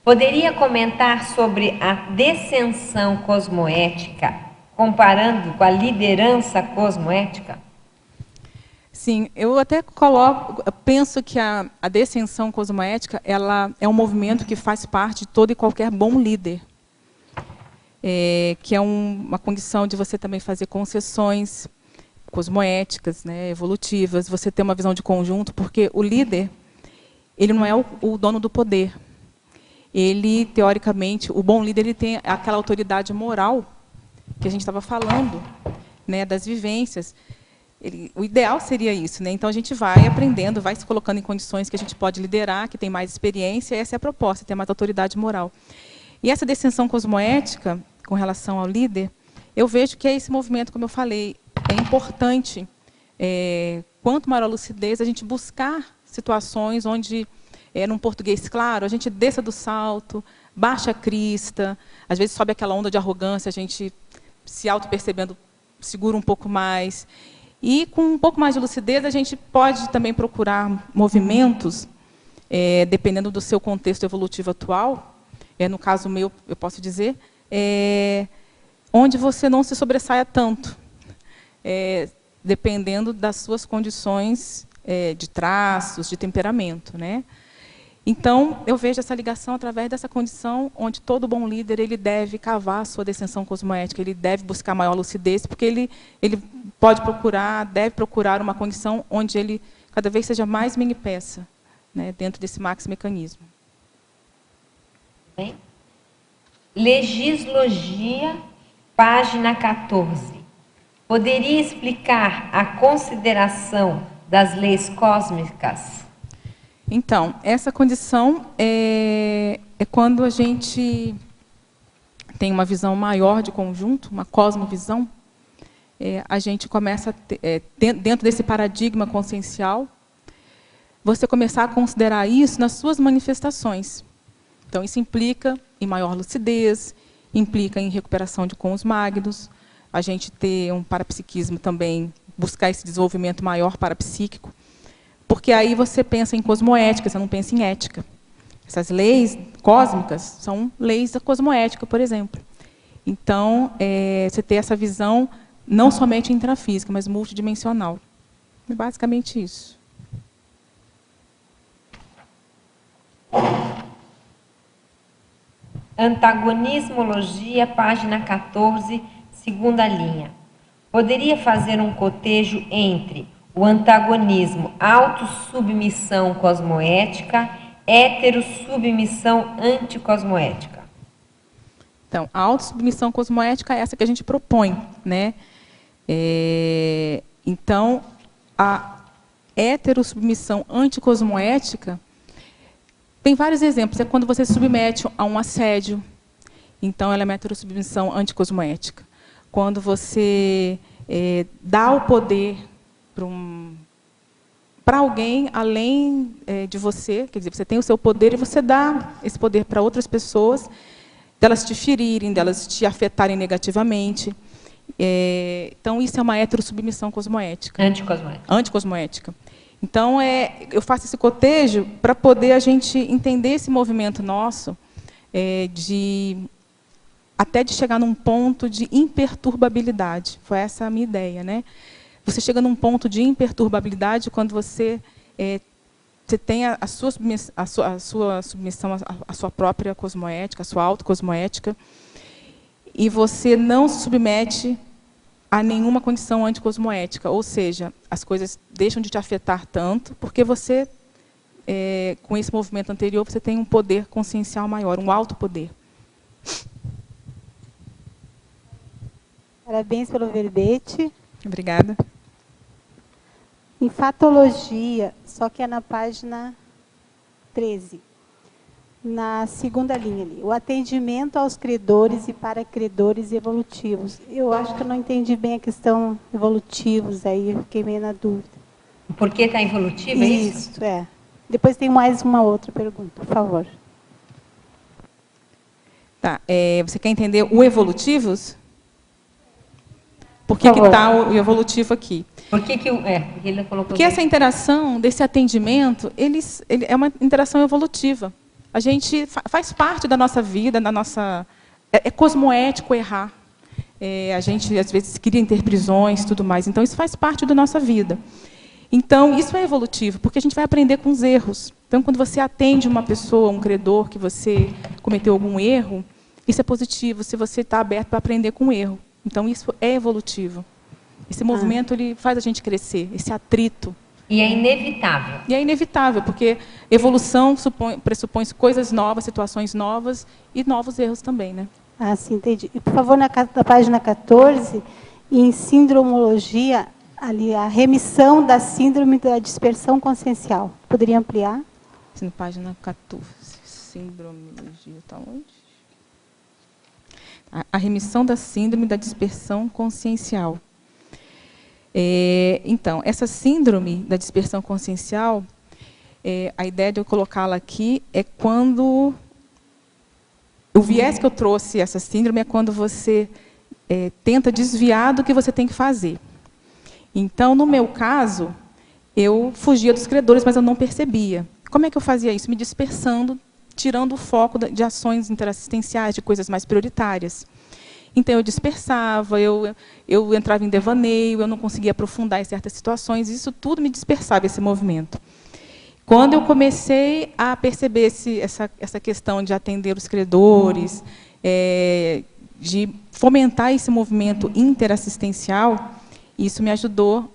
Poderia comentar sobre a descensão cosmoética, comparando com a liderança cosmoética? Sim, eu até penso que a descensão cosmoética, ela é um movimento que faz parte de todo e qualquer bom líder. Que é uma condição de você também fazer concessões cosmoéticas, né, evolutivas, você ter uma visão de conjunto, porque o líder, ele não é o dono do poder. Ele, teoricamente, o bom líder, ele tem aquela autoridade moral que a gente estava falando, né, das vivências. O ideal seria isso, né? Então a gente vai aprendendo, vai se colocando em condições que a gente pode liderar, que tem mais experiência, e essa é a proposta, ter mais autoridade moral. E essa descensão cosmoética, com relação ao líder, eu vejo que é esse movimento, como eu falei, é importante, quanto maior a lucidez, a gente buscar situações onde, num português claro, a gente desça do salto, baixa a crista, às vezes sobe aquela onda de arrogância, a gente, se auto-percebendo, segura um pouco mais. E, com um pouco mais de lucidez, a gente pode também procurar movimentos, dependendo do seu contexto evolutivo atual, no caso meu, eu posso dizer, onde você não se sobressaia tanto, dependendo das suas condições de traços, de temperamento, né? Então, eu vejo essa ligação através dessa condição onde todo bom líder ele deve cavar a sua descensão cosmoética, ele deve buscar maior lucidez, porque ele deve procurar uma condição onde ele cada vez seja mais mini-peça, né, dentro desse maxi-mecanismo. Bem. Legislogia, página 14. Poderia explicar a consideração das leis cósmicas? Então, essa condição é quando a gente tem uma visão maior de conjunto, uma cosmovisão, a gente começa a ter, dentro desse paradigma consciencial, você começar a considerar isso nas suas manifestações. Então, isso implica em maior lucidez, implica em recuperação de cons magnos, a gente ter um parapsiquismo também, buscar esse desenvolvimento maior parapsíquico, porque aí você pensa em cosmoética, você não pensa em ética. Essas leis cósmicas são leis da cosmoética, por exemplo. Então, você ter essa visão não somente intrafísica, mas multidimensional. É basicamente isso. Antagonismologia, página 14, segunda linha. Poderia fazer um cotejo entre o antagonismo autossubmissão cosmoética, heterossubmissão anticosmoética. Então, a autossubmissão cosmoética é essa que a gente propõe, né? Então, a heterossubmissão anticosmoética tem vários exemplos. É quando você se submete a um assédio. Então, ela é uma heterossubmissão anticosmoética. Quando você dá o poder para alguém além de você, quer dizer, você tem o seu poder e você dá esse poder para outras pessoas, delas te ferirem, delas te afetarem negativamente. Então, isso é uma heterossubmissão cosmoética. Anticosmoética. Então, eu faço esse cotejo para poder a gente entender esse movimento nosso, até de chegar num ponto de imperturbabilidade. Foi essa a minha ideia, né? Você chega num ponto de imperturbabilidade quando você tem a sua submissão à sua própria cosmoética, à sua autocosmoética, e você não se submete a nenhuma condição anticosmoética, ou seja, as coisas deixam de te afetar tanto, porque você, com esse movimento anterior, você tem um poder consciencial maior, um alto poder. Parabéns pelo verbete. Obrigada. Em fatologia, só que é na página 13, na segunda linha ali, o atendimento aos credores e para credores evolutivos. Eu acho que eu não entendi bem a questão evolutivos, aí eu fiquei meio na dúvida. Por que está evolutiva, é isso? Isso, é. Depois tem mais uma outra pergunta, por favor. Tá, você quer entender o evolutivos? Por que está o evolutivo aqui? Ele colocou Porque essa interação desse atendimento, ele é uma interação evolutiva. A gente faz parte da nossa vida, é cosmoético errar. A gente, às vezes, cria interprisões e tudo mais. Então, isso faz parte da nossa vida. Então, isso é evolutivo, porque a gente vai aprender com os erros. Então, quando você atende uma pessoa, um credor, que você cometeu algum erro, isso é positivo, se você está aberto para aprender com o erro. Então, isso é evolutivo. Esse movimento ele faz a gente crescer, esse atrito. E é inevitável. E é inevitável, porque evolução pressupõe coisas novas, situações novas e novos erros também, né? Ah, sim, entendi. E, por favor, na página 14, em sindromologia, ali, a remissão da síndrome da dispersão consciencial. Poderia ampliar? Na página 14, sindromologia, está onde? A remissão da síndrome da dispersão consciencial. Então, essa síndrome da dispersão consciencial, a ideia de eu colocá-la aqui é quando... O viés que eu trouxe, essa síndrome, é quando você tenta desviar do que você tem que fazer. Então, no meu caso, eu fugia dos credores, mas eu não percebia. Como é que eu fazia isso? Me dispersando, tirando o foco de ações interassistenciais, de coisas mais prioritárias. Então, eu dispersava, eu entrava em devaneio, eu não conseguia aprofundar em certas situações, isso tudo me dispersava, esse movimento. Quando eu comecei a perceber essa questão de atender os credores, de fomentar esse movimento interassistencial, isso me ajudou,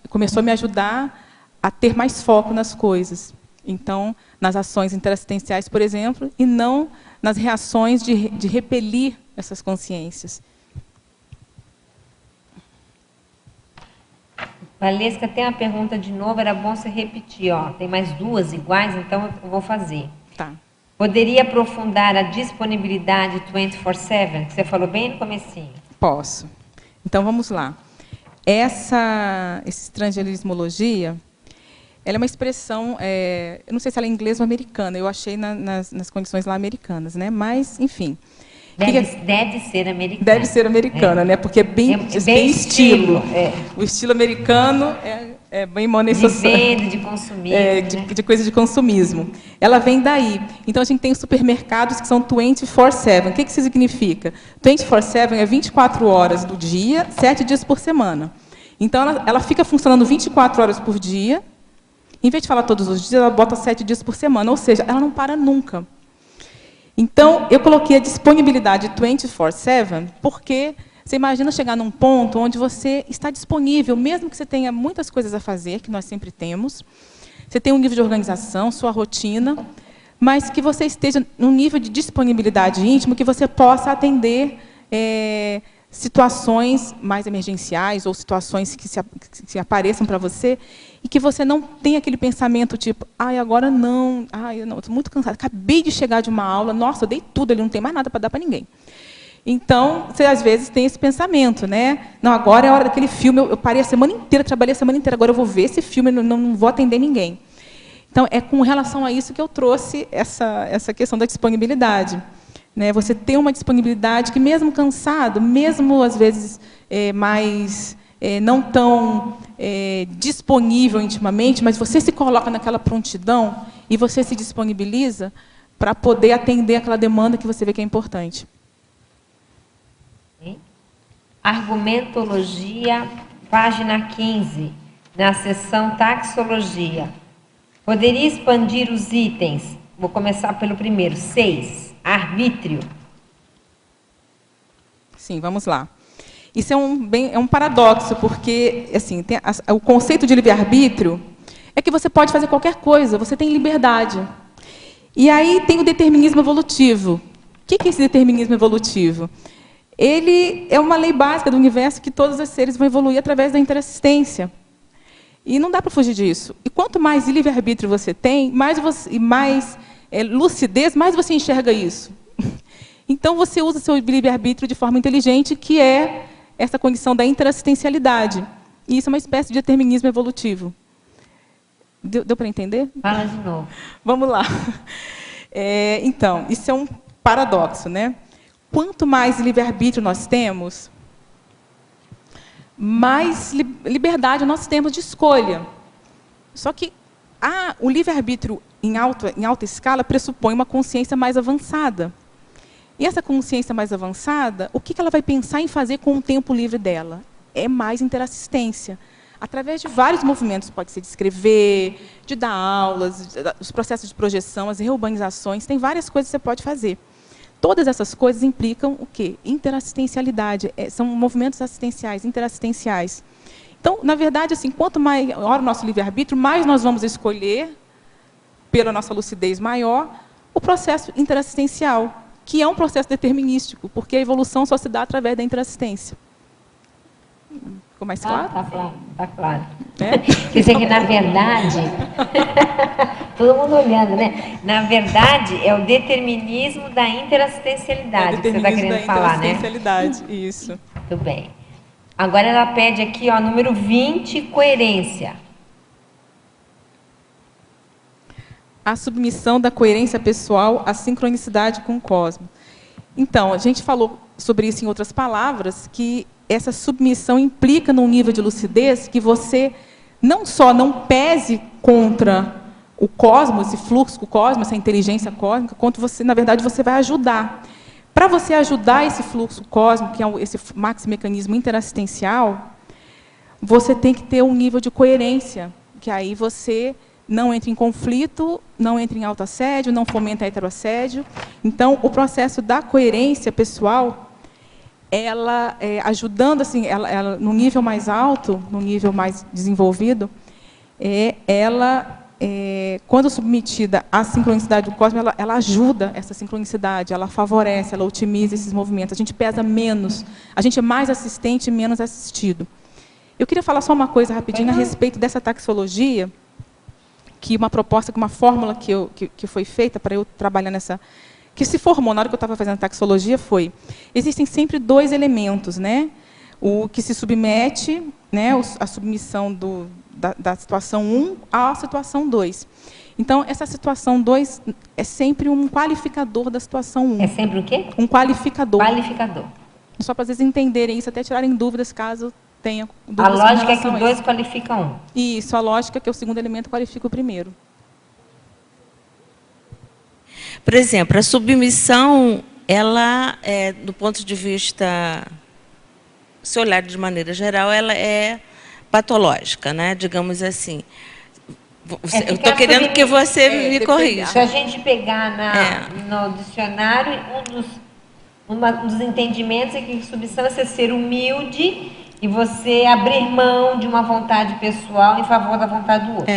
começou a me ajudar a ter mais foco nas coisas. Então, nas ações interassistenciais, por exemplo, e não nas reações de repelir essas consciências. Valesca, tem uma pergunta de novo, era bom você repetir. Tem mais duas iguais, então eu vou fazer. Tá. Poderia aprofundar a disponibilidade 24/7, que você falou bem no comecinho? Posso. Então, vamos lá. Essa estrangeirismologia, ela é uma expressão, eu não sei se ela é inglesa ou americana, eu achei nas condições lá americanas, né? Mas, enfim. Deve ser americana. Deve ser americana, né? Porque é bem estilo. O estilo americano é bem monossocial. De venda, de consumismo. De coisa de consumismo. Ela vem daí. Então, a gente tem supermercados que são 24/7. O que isso significa? 24/7 é 24 horas do dia, 7 dias por semana. Então, ela fica funcionando 24 horas por dia. Em vez de falar todos os dias, ela bota 7 dias por semana. Ou seja, ela não para nunca. Então, eu coloquei a disponibilidade 24/7 porque Você imagina chegar num ponto onde você está disponível, mesmo que você tenha muitas coisas a fazer, que nós sempre temos, você tem um nível de organização, sua rotina, mas que você esteja num nível de disponibilidade íntimo que você possa atender situações mais emergenciais ou situações que se apareçam para você e que você não tenha aquele pensamento tipo, agora não, eu não, estou muito cansada, acabei de chegar de uma aula, nossa, eu dei tudo, ali não tem mais nada para dar para ninguém. Então, você às vezes tem esse pensamento, né? Não, agora é a hora daquele filme, eu parei a semana inteira, trabalhei a semana inteira, agora eu vou ver esse filme, não vou atender ninguém. Então, é com relação a isso que eu trouxe essa questão da disponibilidade. Né? Você ter uma disponibilidade que, mesmo cansado, mesmo, às vezes, mais não tão disponível intimamente, mas você se coloca naquela prontidão e você se disponibiliza para poder atender aquela demanda que você vê que é importante. Argumentologia, página 15, na seção taxologia. Poderia expandir os itens? Vou começar pelo primeiro. 6. Arbítrio. Sim, vamos lá. Isso é um paradoxo, porque assim, o conceito de livre-arbítrio é que você pode fazer qualquer coisa, você tem liberdade. E aí tem o determinismo evolutivo. O que é esse determinismo evolutivo? Ele é uma lei básica do universo que todos os seres vão evoluir através da interassistência. E não dá para fugir disso. E quanto mais livre-arbítrio você tem, mais lucidez, mais você enxerga isso. Então, você usa seu livre-arbítrio de forma inteligente, que é essa condição da interassistencialidade. E isso é uma espécie de determinismo evolutivo. Deu para entender? Fala de novo. Vamos lá. Então, isso é um paradoxo, né? Quanto mais livre-arbítrio nós temos, mais liberdade nós temos de escolha. Só que o livre-arbítrio em alta escala pressupõe uma consciência mais avançada. E essa consciência mais avançada, o que ela vai pensar em fazer com o tempo livre dela? É mais interassistência. Através de vários movimentos, pode ser de escrever, de dar aulas, os processos de projeção, as reurbanizações, tem várias coisas que você pode fazer. Todas essas coisas implicam o quê? Interassistencialidade. São movimentos assistenciais, interassistenciais. Então, na verdade, assim, quanto maior o nosso livre-arbítrio, mais nós vamos escolher, pela nossa lucidez maior, o processo interassistencial, que é um processo determinístico, porque a evolução só se dá através da interassistência. Ficou mais claro? Tá claro. Quer dizer que, na verdade, todo mundo olhando, né? Na verdade, é o determinismo da interassistencialidade que você está querendo falar, né? Interassistencialidade, isso. Muito bem. Agora ela pede aqui, número 20, coerência. A submissão da coerência pessoal à sincronicidade com o cosmos. Então, a gente falou sobre isso em outras palavras, que essa submissão implica num nível de lucidez que você não só não pese contra o cosmos, esse fluxo do cosmos, essa inteligência cósmica, quanto você, na verdade, você vai ajudar. Para você ajudar esse fluxo cósmico, que é esse maximecanismo interassistencial, você tem que ter um nível de coerência, que aí você não entra em conflito, não entra em autoassédio, não fomenta heteroassédio. Então, o processo da coerência pessoal, ela ajudando, assim, ela no nível mais alto, no nível mais desenvolvido, quando submetida à sincronicidade do cosmos, ela ajuda essa sincronicidade, ela favorece, ela otimiza esses movimentos. A gente pesa menos, a gente é mais assistente e menos assistido. Eu queria falar só uma coisa rapidinho a respeito dessa taxologia, que uma proposta, uma fórmula que foi feita para eu trabalhar nessa... que se formou na hora que eu estava fazendo a taxologia foi... Existem sempre dois elementos, né? O que se submete, né, a submissão da situação 1 à situação 2. Então, essa situação 2 é sempre um qualificador da situação 1. É sempre o quê? Um qualificador. Qualificador. Só para vocês entenderem isso, até tirarem dúvidas, caso tenha dúvidas. A lógica é que o 2 qualifica 1. Isso, a lógica é que o segundo elemento qualifica o primeiro. Por exemplo, a submissão, ela, do ponto de vista, se olhar de maneira geral, ela é patológica, né? Digamos assim. Eu estou querendo que você me corrija. Se a gente pegar no dicionário, Um dos entendimentos é que submissão é você ser humilde e você abrir mão de uma vontade pessoal em favor da vontade do outro.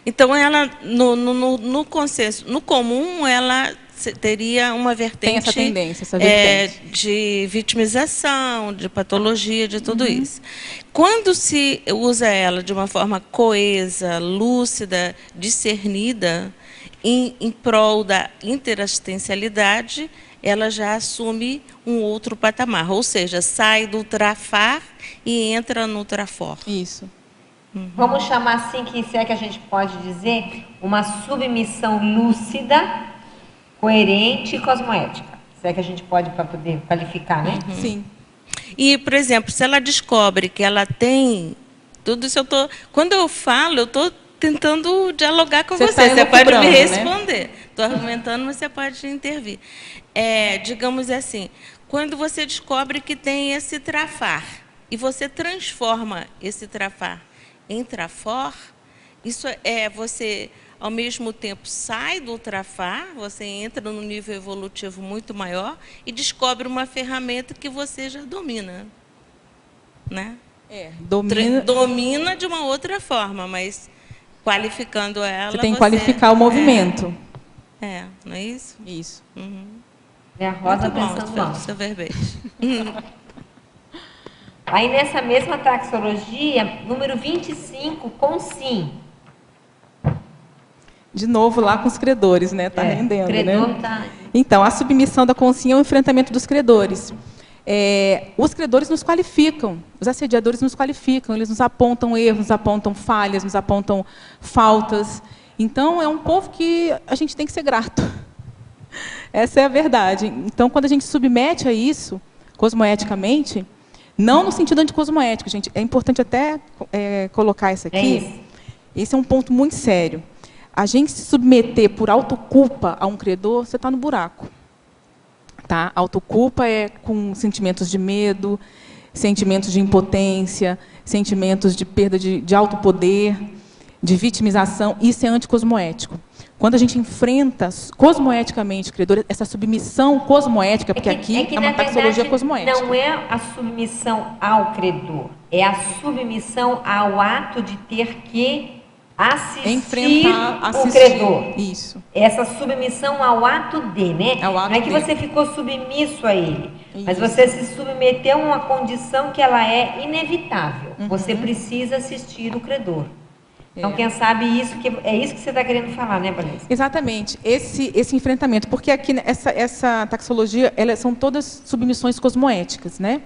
Então, ela, no consenso, no comum, ela teria uma vertente, tem essa tendência, essa vertente. De vitimização, de patologia, de tudo isso. Quando se usa ela de uma forma coesa, lúcida, discernida, em prol da interassistencialidade, ela já assume um outro patamar, ou seja, sai do trafar e entra no trafor. Isso. Vamos chamar assim, que se é que a gente pode dizer, uma submissão lúcida, coerente e cosmoética. Se é que a gente pode, para poder qualificar, né? Sim. E, por exemplo, se ela descobre que ela tem tudo isso, quando eu falo, eu estou tentando dialogar com você. Você pode me responder. Estou argumentando, mas você pode intervir. Digamos assim, quando você descobre que tem esse trafar e você transforma esse trafar em trafor, isso você, ao mesmo tempo, sai do trafar, você entra num nível evolutivo muito maior e descobre uma ferramenta que você já domina, né? Domina de uma outra forma, mas qualificando ela... Você tem que qualificar o movimento. Não é isso? Isso. É a Rosa pensando mal. Seu verbete. Aí, nessa mesma taxologia, número 25, com sim. De novo, lá com os credores, né? Está rendendo, credor, né? tá... Então, a submissão da consciência é o enfrentamento dos credores. Os credores nos qualificam, os assediadores nos qualificam, eles nos apontam erros, nos apontam falhas, nos apontam faltas. Então, é um povo que a gente tem que ser grato. Essa é a verdade. Então, quando a gente submete a isso, cosmoeticamente, não no sentido anticosmoético, gente, é importante até colocar isso aqui. Esse é um ponto muito sério. A gente se submeter por autoculpa a um credor, você está no buraco. Tá? Autoculpa é com sentimentos de medo, sentimentos de impotência, sentimentos de perda de autopoder, de vitimização. Isso é anticosmoético. Quando a gente enfrenta cosmoeticamente o credor, essa submissão cosmoética, porque aqui é uma taxologia cosmoética. Não é a submissão ao credor, é a submissão ao ato de ter que assistir o credor. Isso. Essa submissão ao ato de, né? Não é que você ficou submisso a ele, mas você se submeteu a uma condição que ela é inevitável. Você precisa assistir o credor. Então, quem sabe é isso que você está querendo falar, né, Vanessa? Exatamente, esse enfrentamento, porque aqui essa taxologia, são todas submissões cosmoéticas, né?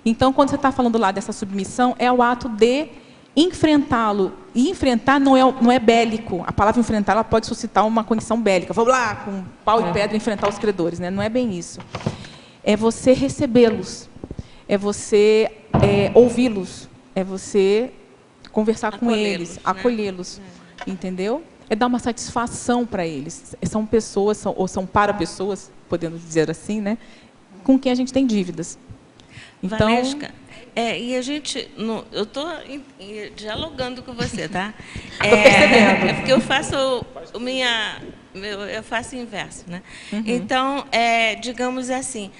Então, quando você está falando lá dessa submissão, é o ato de enfrentá-lo. E enfrentar não é bélico. A palavra enfrentar, ela pode suscitar uma condição bélica. Vamos lá, com pau e pedra, enfrentar os credores, né? Não é bem isso. É você recebê-los, é você ouvi-los, é você conversar com eles, acolhê-los, entendeu? É dar uma satisfação para eles. São pessoas, ou são para pessoas, podemos dizer assim, né? Com quem a gente tem dívidas. Então, Valesca, e a gente, eu estou dialogando com você, tá? Estou percebendo. É porque eu faço eu faço o inverso, né? Então, digamos assim,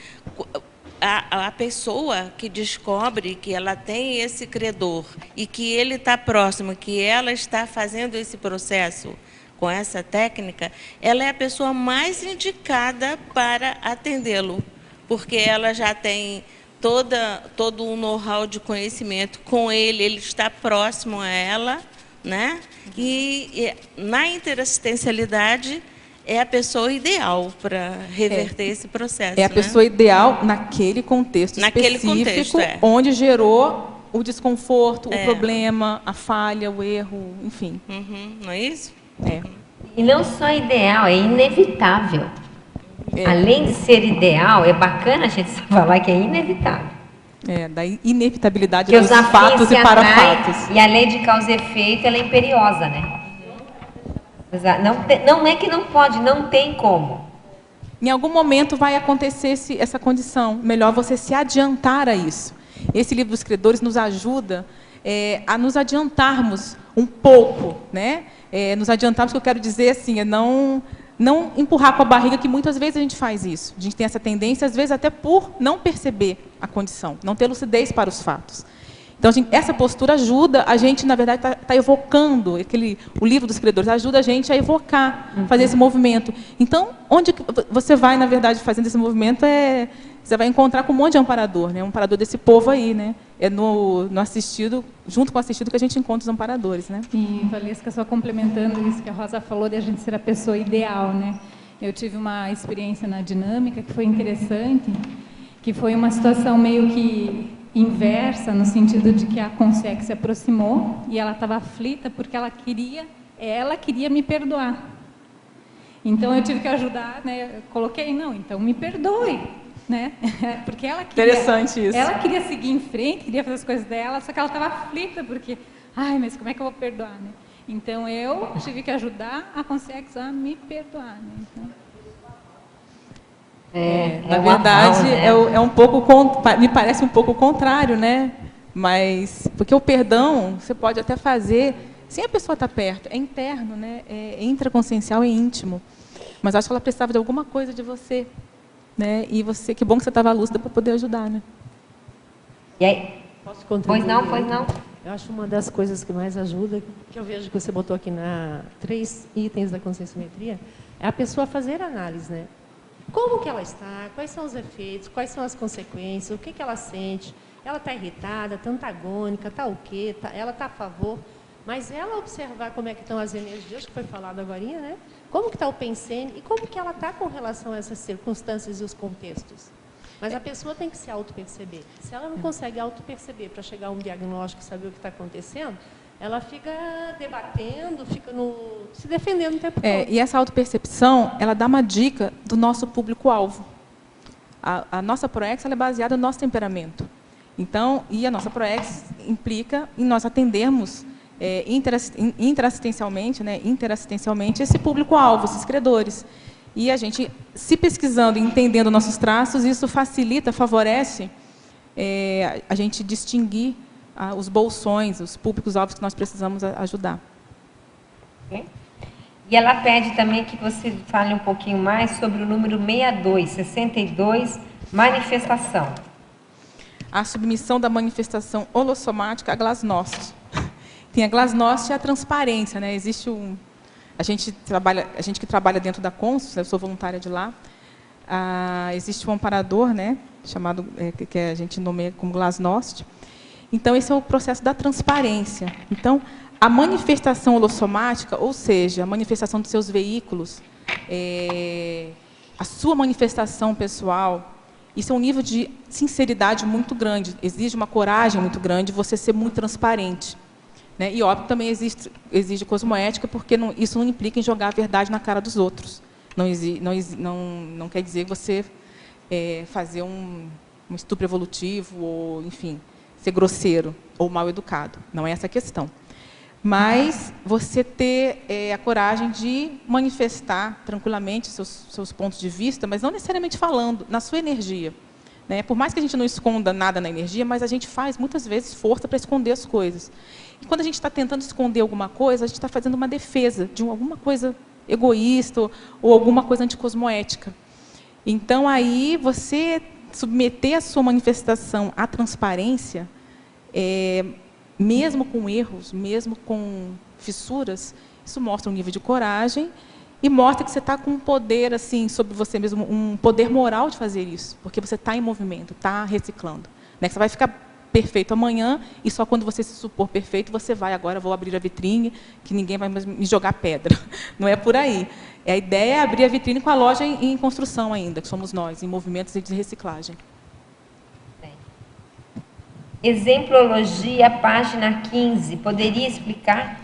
a pessoa que descobre que ela tem esse credor e que ele está próximo, que ela está fazendo esse processo com essa técnica, ela é a pessoa mais indicada para atendê-lo, porque ela já tem todo um know-how de conhecimento com ele está próximo a ela, né? E na interassistencialidade é a pessoa ideal para reverter esse processo. É a pessoa ideal naquele contexto específico, onde gerou o desconforto, o problema, a falha, o erro, enfim. Não é isso? E não só ideal, é inevitável. Além de ser ideal, é bacana a gente falar que é inevitável. Da inevitabilidade que dos fatos e parafatos. E a lei de causa e efeito, ela é imperiosa, né? Não é que não pode, não tem como. Em algum momento vai acontecer essa condição. Melhor você se adiantar a isso. Esse livro dos credores nos ajuda a nos adiantarmos um pouco, né? Nos adiantarmos, que eu quero dizer assim, não não empurrar com a barriga, que muitas vezes a gente faz isso. A gente tem essa tendência, às vezes, até por não perceber a condição, não ter lucidez para os fatos. Então, essa postura ajuda a gente, na verdade, tá evocando, o livro dos credores ajuda a gente a evocar, fazer esse movimento. Então, onde você vai, na verdade, fazendo esse movimento, você vai encontrar com um monte de amparador, né? Um amparador desse povo aí, né? É no assistido, junto com o assistido, que a gente encontra os amparadores, né? E, Valesca, só complementando isso que a Rosa falou, de a gente ser a pessoa ideal, né? Eu tive uma experiência na dinâmica que foi interessante, que foi uma situação meio que inversa, no sentido de que a Consegue se aproximou e ela estava aflita porque ela queria me perdoar. Então, eu tive que ajudar, né? Eu coloquei, não, então me perdoe, né? Porque ela queria... Interessante isso. Ela queria seguir em frente, queria fazer as coisas dela, só que ela estava aflita porque, ai, mas como é que eu vou perdoar, né? Então, eu tive que ajudar a Consegue a me perdoar, né? Então, na verdade, né? É um pouco, me parece um pouco o contrário, né? Mas, porque o perdão, você pode até fazer, sem a pessoa estar perto, é interno, né? É intraconsciencial, é íntimo. Mas acho que ela precisava de alguma coisa de você, né? E você, que bom que você estava lúcida para poder ajudar, né? E aí? Posso contribuir? Pois não. Eu acho uma das coisas que mais ajuda, que eu vejo que você botou aqui na 3 itens da conscienciometria, é a pessoa fazer análise, né? Como que ela está, quais são os efeitos, quais são as consequências, o que ela sente, ela está irritada, está antagônica, está o quê, ela está a favor, mas ela observar como é que estão as energias, que foi falado agora, né? Como que está o pensene e como que ela está com relação a essas circunstâncias e os contextos. Mas a pessoa tem que se auto-perceber. Se ela não consegue auto-perceber para chegar a um diagnóstico e saber o que está acontecendo, ela fica debatendo, fica se defendendo o tempo todo. E essa autopercepção, ela dá uma dica do nosso público-alvo. A nossa ProEx ela é baseada no nosso temperamento. Então, e a nossa ProEx implica em nós atendermos interassistencialmente, né, interassistencialmente, esse público-alvo, esses credores. E a gente, se pesquisando e entendendo nossos traços, isso facilita, favorece a gente distinguir os bolsões, os públicos-alvos que nós precisamos ajudar. Okay. E ela pede também que você fale um pouquinho mais sobre o número 62, manifestação. A submissão da manifestação holossomática à glasnost. Tem a glasnost e a transparência, né? Existe a gente que trabalha dentro da Consus, eu sou voluntária de lá, existe um amparador, né, chamado, que a gente nomeia como glasnost. Então, esse é o processo da transparência. Então, a manifestação holossomática, ou seja, a manifestação dos seus veículos, a sua manifestação pessoal, isso é um nível de sinceridade muito grande, exige uma coragem muito grande, você ser muito transparente. Né? E, óbvio, também exige cosmoética, porque isso não implica em jogar a verdade na cara dos outros. Não quer dizer você fazer um estupro evolutivo, ou, enfim, ser grosseiro ou mal educado. Não é essa a questão. Mas você ter a coragem de manifestar tranquilamente seus pontos de vista, mas não necessariamente falando, na sua energia. Né? Por mais que a gente não esconda nada na energia, mas a gente faz, muitas vezes, força para esconder as coisas. E quando a gente está tentando esconder alguma coisa, a gente está fazendo uma defesa de alguma coisa egoísta ou alguma coisa anticosmoética. Então, aí, você submeter a sua manifestação à transparência, mesmo com erros, mesmo com fissuras, isso mostra um nível de coragem e mostra que você está com um poder assim, sobre você mesmo, um poder moral de fazer isso, porque você está em movimento, está reciclando. Né? Você vai ficar perfeito amanhã e só quando você se supor perfeito, você vai, agora vou abrir a vitrine, que ninguém vai mais me jogar pedra. Não é por aí. A ideia é abrir a vitrine com a loja em construção ainda, que somos nós, em movimentos de reciclagem. Exemplologia, página 15. Poderia explicar?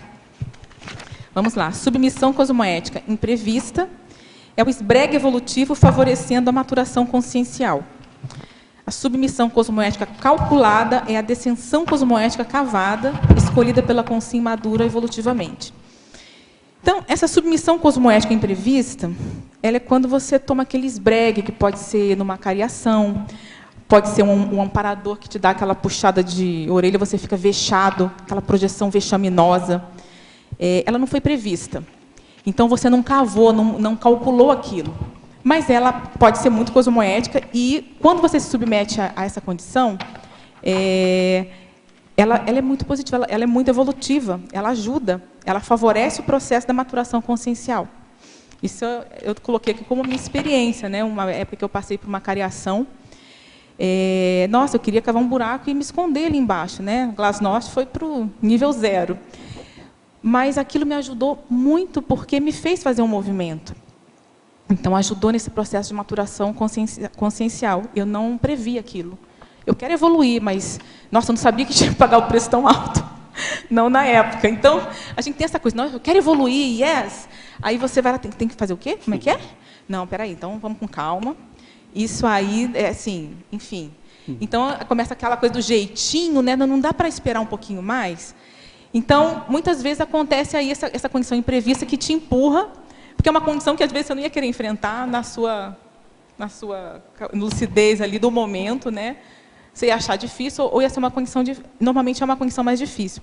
Vamos lá. Submissão cosmoética imprevista é o esbregue evolutivo favorecendo a maturação consciencial. A submissão cosmoética calculada é a descensão cosmoética cavada, escolhida pela consciência madura evolutivamente. Então, essa submissão cosmoética imprevista, ela é quando você toma aquele esbregue, que pode ser numa cariação, pode ser um amparador que te dá aquela puxada de orelha, você fica vexado, aquela projeção vexaminosa. Ela não foi prevista. Então, você não cavou, não calculou aquilo. Mas ela pode ser muito cosmoética e, quando você se submete a essa condição, ela é muito positiva, ela é muito evolutiva, ela ajuda, ela favorece o processo da maturação consciencial. Isso eu coloquei aqui como minha experiência, né? Uma época que eu passei por uma cariação. Nossa, eu queria cavar um buraco e me esconder ali embaixo, né? O Glasnost foi para o nível 0. Mas aquilo me ajudou muito, porque me fez fazer um movimento. Então, ajudou nesse processo de maturação consciencial. Eu não previ aquilo. Eu quero evoluir, mas, nossa, eu não sabia que tinha que pagar o preço tão alto. Não na época. Então, a gente tem essa coisa, não, eu quero evoluir, yes. Aí você vai lá, tem que fazer o quê? Como é que é? Não, peraí, então vamos com calma. Isso aí, assim, enfim. Então, começa aquela coisa do jeitinho, né? Não dá para esperar um pouquinho mais? Então, muitas vezes acontece aí essa condição imprevista que te empurra, porque é uma condição que às vezes você não ia querer enfrentar na sua lucidez ali do momento, né? Você ia achar difícil ou ia ser uma condição normalmente é uma condição mais difícil.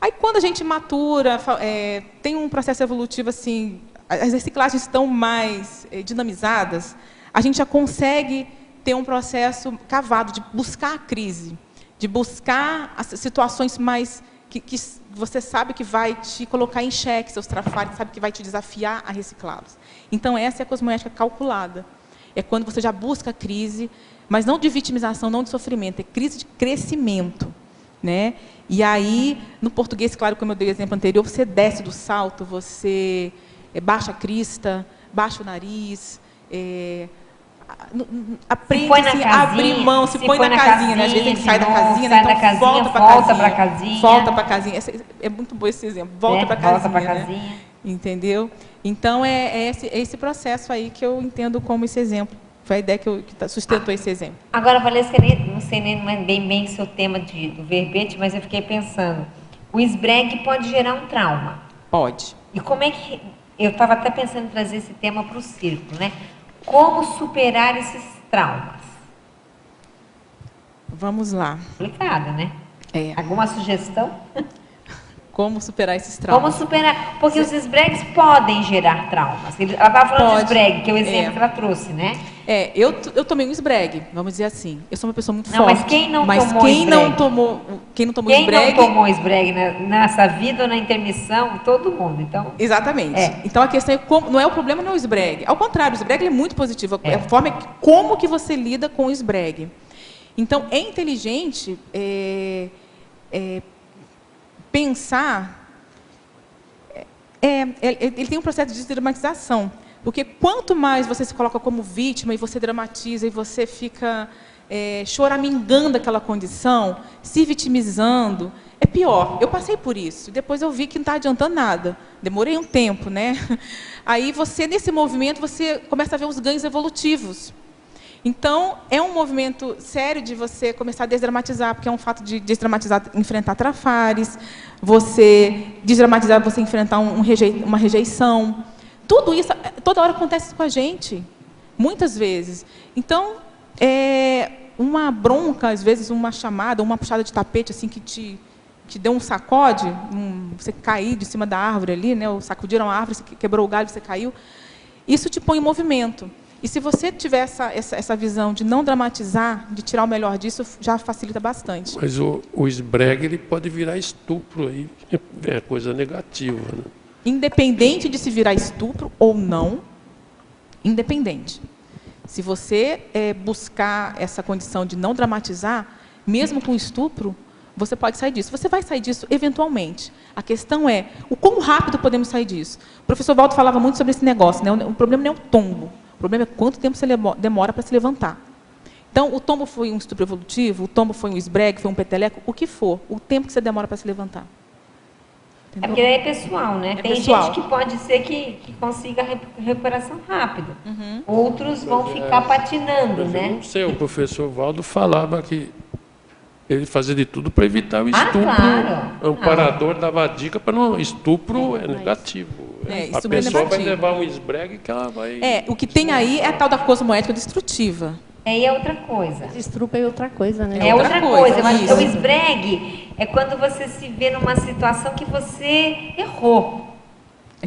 Aí, quando a gente matura, tem um processo evolutivo assim, as reciclagens estão mais dinamizadas, a gente já consegue ter um processo cavado de buscar a crise, de buscar as situações mais que você sabe que vai te colocar em xeque seus trafares, sabe que vai te desafiar a reciclá-los. Então, essa é a cosmoética calculada. É quando você já busca a crise, mas não de vitimização, não de sofrimento, é crise de crescimento, né? E aí, no português, claro, como eu dei o exemplo anterior, você desce do salto, você baixa a crista, baixa o nariz, aprende a abrir mão, se põe na casinha, né? Às vezes a gente sai da casinha, né? Então volta para a casinha. Volta para a casinha. É muito bom esse exemplo. Volta para a casinha, né? Entendeu? Então, é esse processo aí que eu entendo como esse exemplo. Foi a ideia que sustentou esse exemplo. Agora, Valesca, não sei nem bem seu tema do verbete, mas eu fiquei pensando. O esbregue pode gerar um trauma. Pode. E como é que... Eu estava até pensando em trazer esse tema para o círculo, né? Como superar esses traumas? Vamos lá. Complicado, né? Alguma sugestão? Como superar esses traumas? Como superar? Porque os esbregues podem gerar traumas. Ela estava falando de esbregue, que é o exemplo que ela trouxe, né? Eu tomei um esbregue, vamos dizer assim. Eu sou uma pessoa muito forte. Mas quem não tomou esbregue nessa vida ou na intermissão, todo mundo. Então, exatamente. Então, a questão não é o problema, não é o esbregue. Ao contrário, o esbregue é muito positivo. É a forma como que você lida com o esbregue. Então, é inteligente pensar... ele tem um processo de desdramatização. Porque quanto mais você se coloca como vítima e você dramatiza e você fica choramingando aquela condição, se vitimizando, é pior. Eu passei por isso. Depois eu vi que não está adiantando nada. Demorei um tempo, né? Aí você, nesse movimento, você começa a ver os ganhos evolutivos. Então, é um movimento sério de você começar a desdramatizar, porque é um fato de desdramatizar, enfrentar trafares, você desdramatizar, você enfrentar uma rejeição. Tudo isso, toda hora acontece com a gente, muitas vezes. Então, uma bronca, às vezes uma chamada, uma puxada de tapete assim que te deu um sacode, você cair de cima da árvore ali, né, ou sacudiram a árvore, você quebrou o galho, você caiu, isso te põe em movimento. E se você tiver essa visão de não dramatizar, de tirar o melhor disso, já facilita bastante. Mas o esbregue ele pode virar estupro, aí é coisa negativa, né? Independente de se virar estupro ou não, independente. Se você buscar essa condição de não dramatizar, mesmo com estupro, você pode sair disso. Você vai sair disso eventualmente. A questão é o quão rápido podemos sair disso. O professor Valdo falava muito sobre esse negócio, né? O problema não é o tombo. O problema é quanto tempo você demora para se levantar. Então, o tombo foi um estupro evolutivo, o tombo foi um esbregue, foi um peteleco, o que for, o tempo que você demora para se levantar. Entendeu? Porque é pessoal, né? Tem pessoal. Gente que pode ser que consiga recuperação rápida. Outros vão ficar patinando, né? Não sei, o professor Valdo falava que ele fazia de tudo para evitar o estupro. Claro. O amparador dava dica para não... Estupro é negativo. A pessoa vai levar um esbregue que ela vai... O que tem aí é a tal da cosmoética destrutiva. E é outra coisa. Estrupa é outra coisa, né? É outra coisa. Mas o esbregue é quando você se vê numa situação que você errou.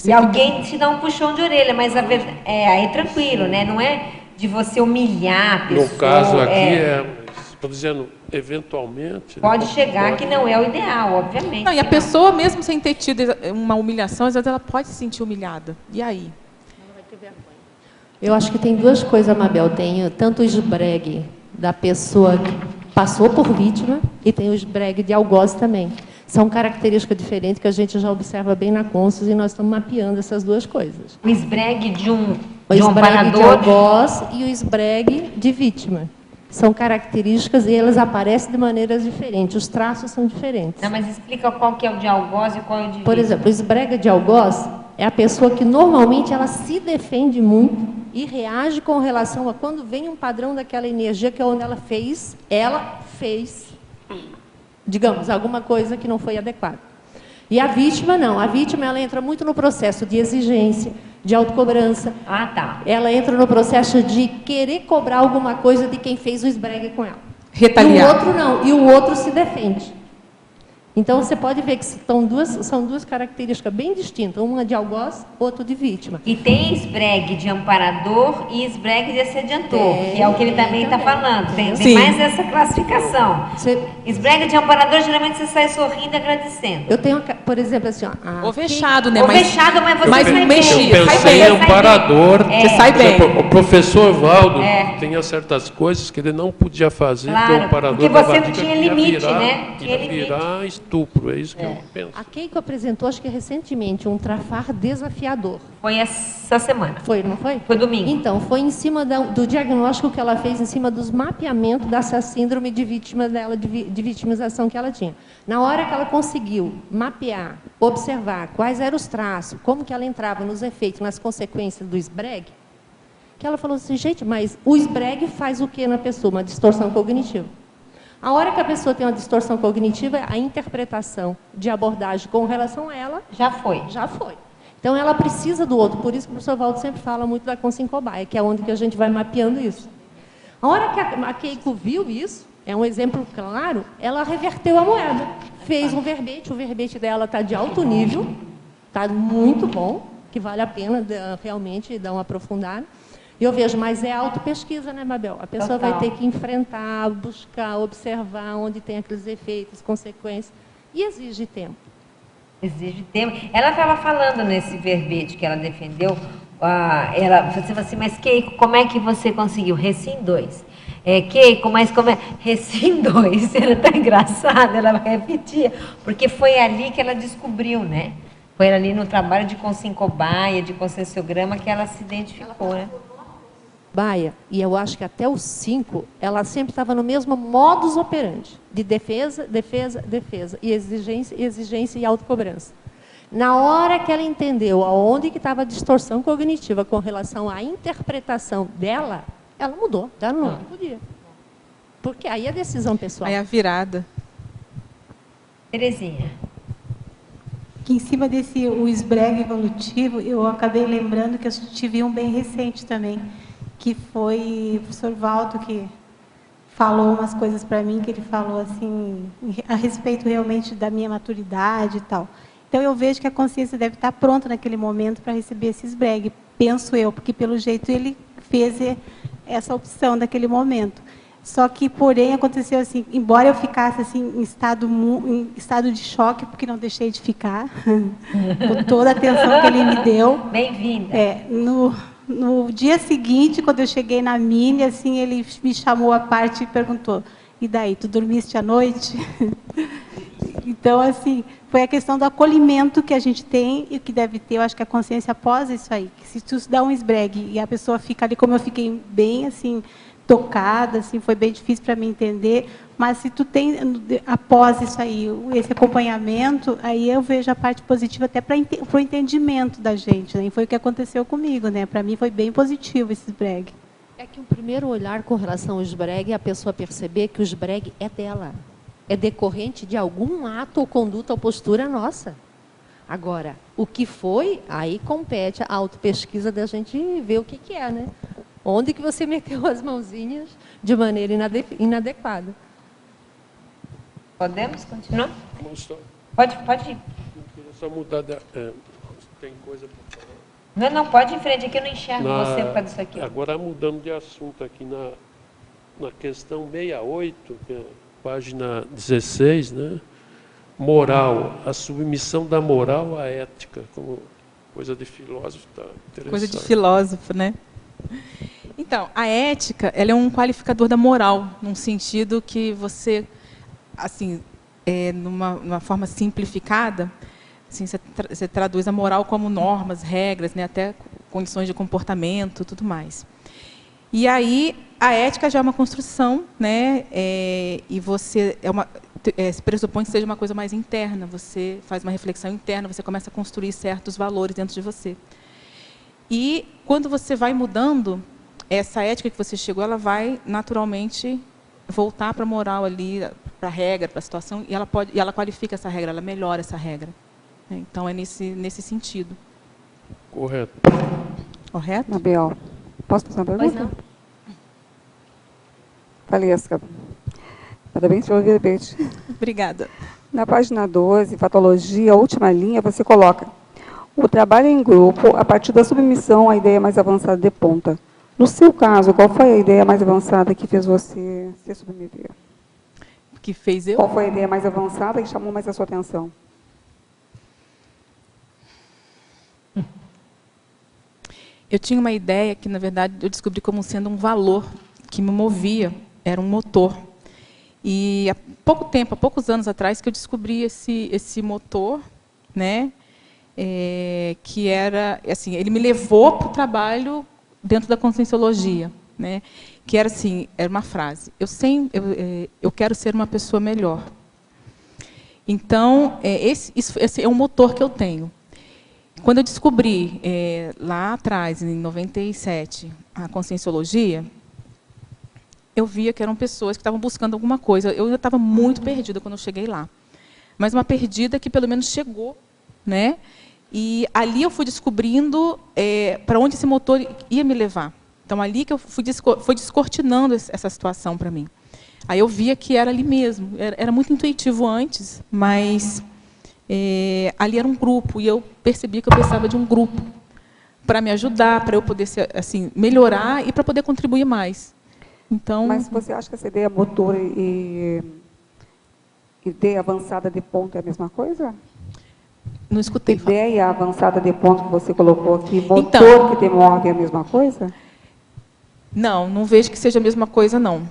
E alguém te dá um puxão de orelha, mas aí tranquilo, né? Não é de você humilhar a pessoa. No caso aqui, estou dizendo, eventualmente... Pode chegar que não é o ideal, obviamente. Não, e a pessoa, mesmo sem ter tido uma humilhação, às vezes ela pode se sentir humilhada. E aí? Eu acho que tem duas coisas, Mabel. Tem tanto o esbregue da pessoa que passou por vítima e tem o esbregue de algoz também. São características diferentes que a gente já observa bem na Consus e nós estamos mapeando essas duas coisas. O esbregue de um esbregue de amparador algoz e o esbregue de vítima. São características e elas aparecem de maneiras diferentes. Os traços são diferentes. Não, mas explica qual que é o de algoz e qual é o de vítima. Por exemplo, o esbrega de algoz é a pessoa que normalmente ela se defende muito e reage com relação a quando vem um padrão daquela energia que é onde ela fez, digamos, alguma coisa que não foi adequada. E a vítima não. A vítima ela entra muito no processo de exigência, de autocobrança. Ah, tá. Ela entra no processo de querer cobrar alguma coisa de quem fez o esbregue com ela. Retaliar. E o outro não. E o outro se defende. Então, você pode ver que são duas características bem distintas. Uma de algoz, outra de vítima. E tem esbregue de amparador e esbregue de assediador, que é o que ele também está falando. Tem mais essa classificação. Esbregue de amparador, geralmente você sai sorrindo e agradecendo. Eu tenho, por exemplo, assim... Ou fechado, né? Ou fechado, mas você mas sai mexido. bem. Eu pensei em amparador. Você sai Por bem. exemplo, o professor Valdo tinha certas coisas que ele não podia fazer, Claro, porque o amparador porque dava você não dica tinha que ia limite, virar, né? Ia virar estupro, é isso que eu penso. A Keiko apresentou, acho que recentemente, um trafar desafiador. Foi essa semana. Foi, não foi? Foi domingo. Então, foi em cima do diagnóstico que ela fez, em cima dos mapeamentos dessa síndrome de vítima dela, de vitimização que ela tinha. Na hora que ela conseguiu mapear, observar quais eram os traços, como que ela entrava nos efeitos, nas consequências do esbregue, que ela falou assim, gente, mas o esbregue faz o que na pessoa? Uma distorção cognitiva. A hora que a pessoa tem uma distorção cognitiva, a interpretação de abordagem com relação a ela já foi. Já foi. Então, ela precisa do outro. Por isso que o professor Valdo sempre fala muito da consincobaia, que é onde que a gente vai mapeando isso. A hora que a Keiko viu isso, é um exemplo claro, ela reverteu a moeda. Fez um verbete, o verbete dela está de alto nível, está muito bom, que vale a pena realmente dar uma aprofundada. E eu vejo, mas é autopesquisa, né, Mabel? A pessoa vai ter que enfrentar, buscar, observar onde tem aqueles efeitos, consequências, e exige tempo. Exige tempo. Ela estava falando nesse verbete que ela defendeu, você falou assim, mas Keiko, como é que você conseguiu? Recim 2. Keiko, mas como é? Recim 2. Era tão engraçada, ela repetia, porque foi ali que ela descobriu, né? Foi ali no trabalho de consincobaia, de conscienciograma, que ela se identificou, né? Baia, e eu acho que até os 5, ela sempre estava no mesmo modus operandi, de defesa, defesa, defesa, e exigência e autocobrança. Na hora que ela entendeu aonde que estava a distorção cognitiva com relação à interpretação dela, ela mudou, ela não podia. Porque aí é decisão pessoal. Aí a virada. Terezinha. Que em cima desse o esbregue evolutivo, eu acabei lembrando que eu tive um bem recente também, que foi o professor Valdo que falou umas coisas para mim, que ele falou assim, a respeito realmente da minha maturidade e tal. Então, eu vejo que a consciência deve estar pronta naquele momento para receber esse esbregue, penso eu, porque pelo jeito ele fez essa opção naquele momento. Só que, porém, aconteceu assim, embora eu ficasse assim, em estado de choque, porque não deixei de ficar, com toda a atenção que ele me deu. Bem-vinda. No dia seguinte, quando eu cheguei na mini, assim, ele me chamou à parte e perguntou, e daí, tu dormiste à noite? Então, assim, foi a questão do acolhimento que a gente tem e que deve ter, eu acho que a consciência após isso aí. Que se tu dá um esbregue e a pessoa fica ali, como eu fiquei bem, assim, tocada, assim, foi bem difícil para mim entender, mas se tu tem, após isso aí, esse acompanhamento, aí eu vejo a parte positiva até para o entendimento da gente, né? E foi o que aconteceu comigo, né? Para mim foi bem positivo esse esbregue. É que o primeiro olhar com relação ao esbregue é a pessoa perceber que o esbregue é dela. É decorrente de algum ato ou conduta ou postura nossa. Agora, o que foi, aí compete a autopesquisa da gente ver o que é, né? Onde que você meteu as mãozinhas de maneira inadequada. Podemos continuar? Só, Pode ir. eu queria só mudar tem coisa para falar. Não, pode ir em frente, aqui eu não enxergo você por causa disso aqui. Agora, mudando de assunto aqui, na questão 68, que é página 16, né? Moral, a submissão da moral à ética, como coisa de filósofo, tá interessante. Coisa de filósofo, né? Então, a ética, ela é um qualificador da moral, num sentido que você, assim, numa forma simplificada, assim, você traduz a moral como normas, regras, né, até condições de comportamento, tudo mais. E aí, a ética já é uma construção, né, e você se pressupõe que seja uma coisa mais interna, você faz uma reflexão interna, você começa a construir certos valores dentro de você. E, quando você vai mudando, essa ética que você chegou, ela vai, naturalmente, voltar para a moral ali, para a regra, para a situação, e ela qualifica essa regra, ela melhora essa regra. Então, é nesse sentido. Correto. Correto? Mabel, posso fazer uma pergunta? Pois não. Valesca, parabéns pelo verbete. Obrigada. Na página 12, patologia, a última linha, você coloca o trabalho em grupo a partir da submissão à ideia mais avançada de ponta. No seu caso, qual foi a ideia mais avançada que fez você se submeter? Que fez eu? Qual foi a ideia mais avançada que chamou mais a sua atenção? Eu tinha uma ideia que, na verdade, eu descobri como sendo um valor que me movia, era um motor. E há pouco tempo, há poucos anos atrás, que eu descobri esse motor, né, que era, assim, ele me levou para o trabalho dentro da conscienciologia, né, que era assim, era uma frase: eu quero ser uma pessoa melhor. Então, esse é um motor que eu tenho. Quando eu descobri, lá atrás, em 97, a conscienciologia, eu via que eram pessoas que estavam buscando alguma coisa. Eu estava muito perdida quando eu cheguei lá. Mas uma perdida que, pelo menos, chegou, né? E ali eu fui descobrindo para onde esse motor ia me levar. Então, ali que eu fui descortinando essa situação para mim. Aí eu via que era ali mesmo. Era muito intuitivo antes, mas ali era um grupo, e eu percebi que eu precisava de um grupo para me ajudar, para eu poder assim, melhorar e para poder contribuir mais. Então, mas você acha que essa ideia motor e ideia avançada de ponto é a mesma coisa? Não escutei. Ideia avançada de ponto que você colocou aqui, motor que te move é a mesma coisa? Não vejo que seja a mesma coisa, não.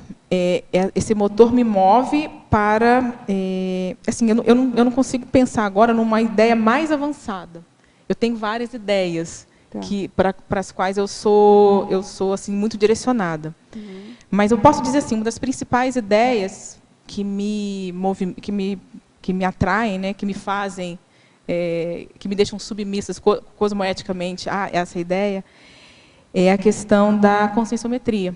Esse motor me move para... assim, eu não consigo pensar agora numa ideia mais avançada. Eu tenho várias ideias para as quais eu sou assim, muito direcionada. Uhum. Mas eu posso dizer assim, uma das principais ideias que me atraem, né, que me fazem, que me deixam submissas cosmoeticamente a essa ideia, é a questão da conscienciometria.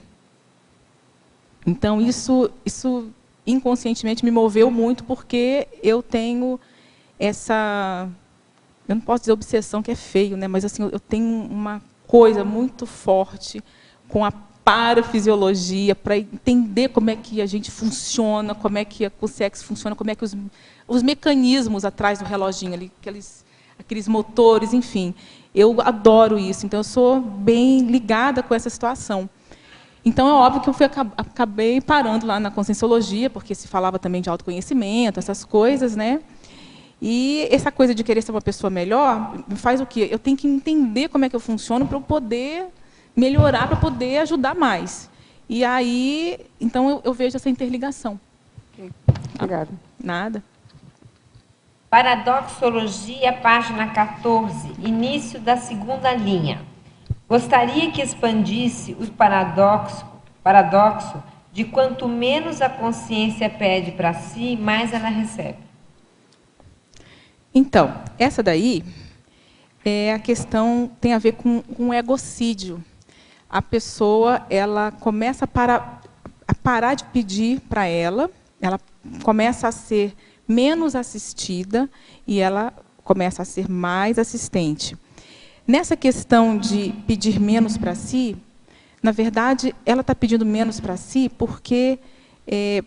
Então, isso inconscientemente me moveu muito, porque eu tenho essa... Eu não posso dizer obsessão, que é feio, né? Mas assim, eu tenho uma coisa muito forte com a parafisiologia, para entender como é que a gente funciona, como é que o sexo funciona, como é que os mecanismos atrás do reloginho, ali, aqueles motores, enfim. Eu adoro isso, então eu sou bem ligada com essa situação. Então, é óbvio que eu acabei parando lá na conscienciologia, porque se falava também de autoconhecimento, essas coisas, né? E essa coisa de querer ser uma pessoa melhor me faz o quê? Eu tenho que entender como é que eu funciono para eu poder melhorar, para poder ajudar mais. E aí, então, eu vejo essa interligação. Okay. Obrigada. Nada. Paradoxologia, página 14, início da segunda linha. Gostaria que expandisse o paradoxo de quanto menos a consciência pede para si, mais ela recebe. Então, essa daí é a questão, tem a ver com o egocídio. A pessoa, ela começa a parar de pedir para ela começa a ser menos assistida e ela começa a ser mais assistente. Nessa questão de pedir menos para si, na verdade, ela está pedindo menos para si porque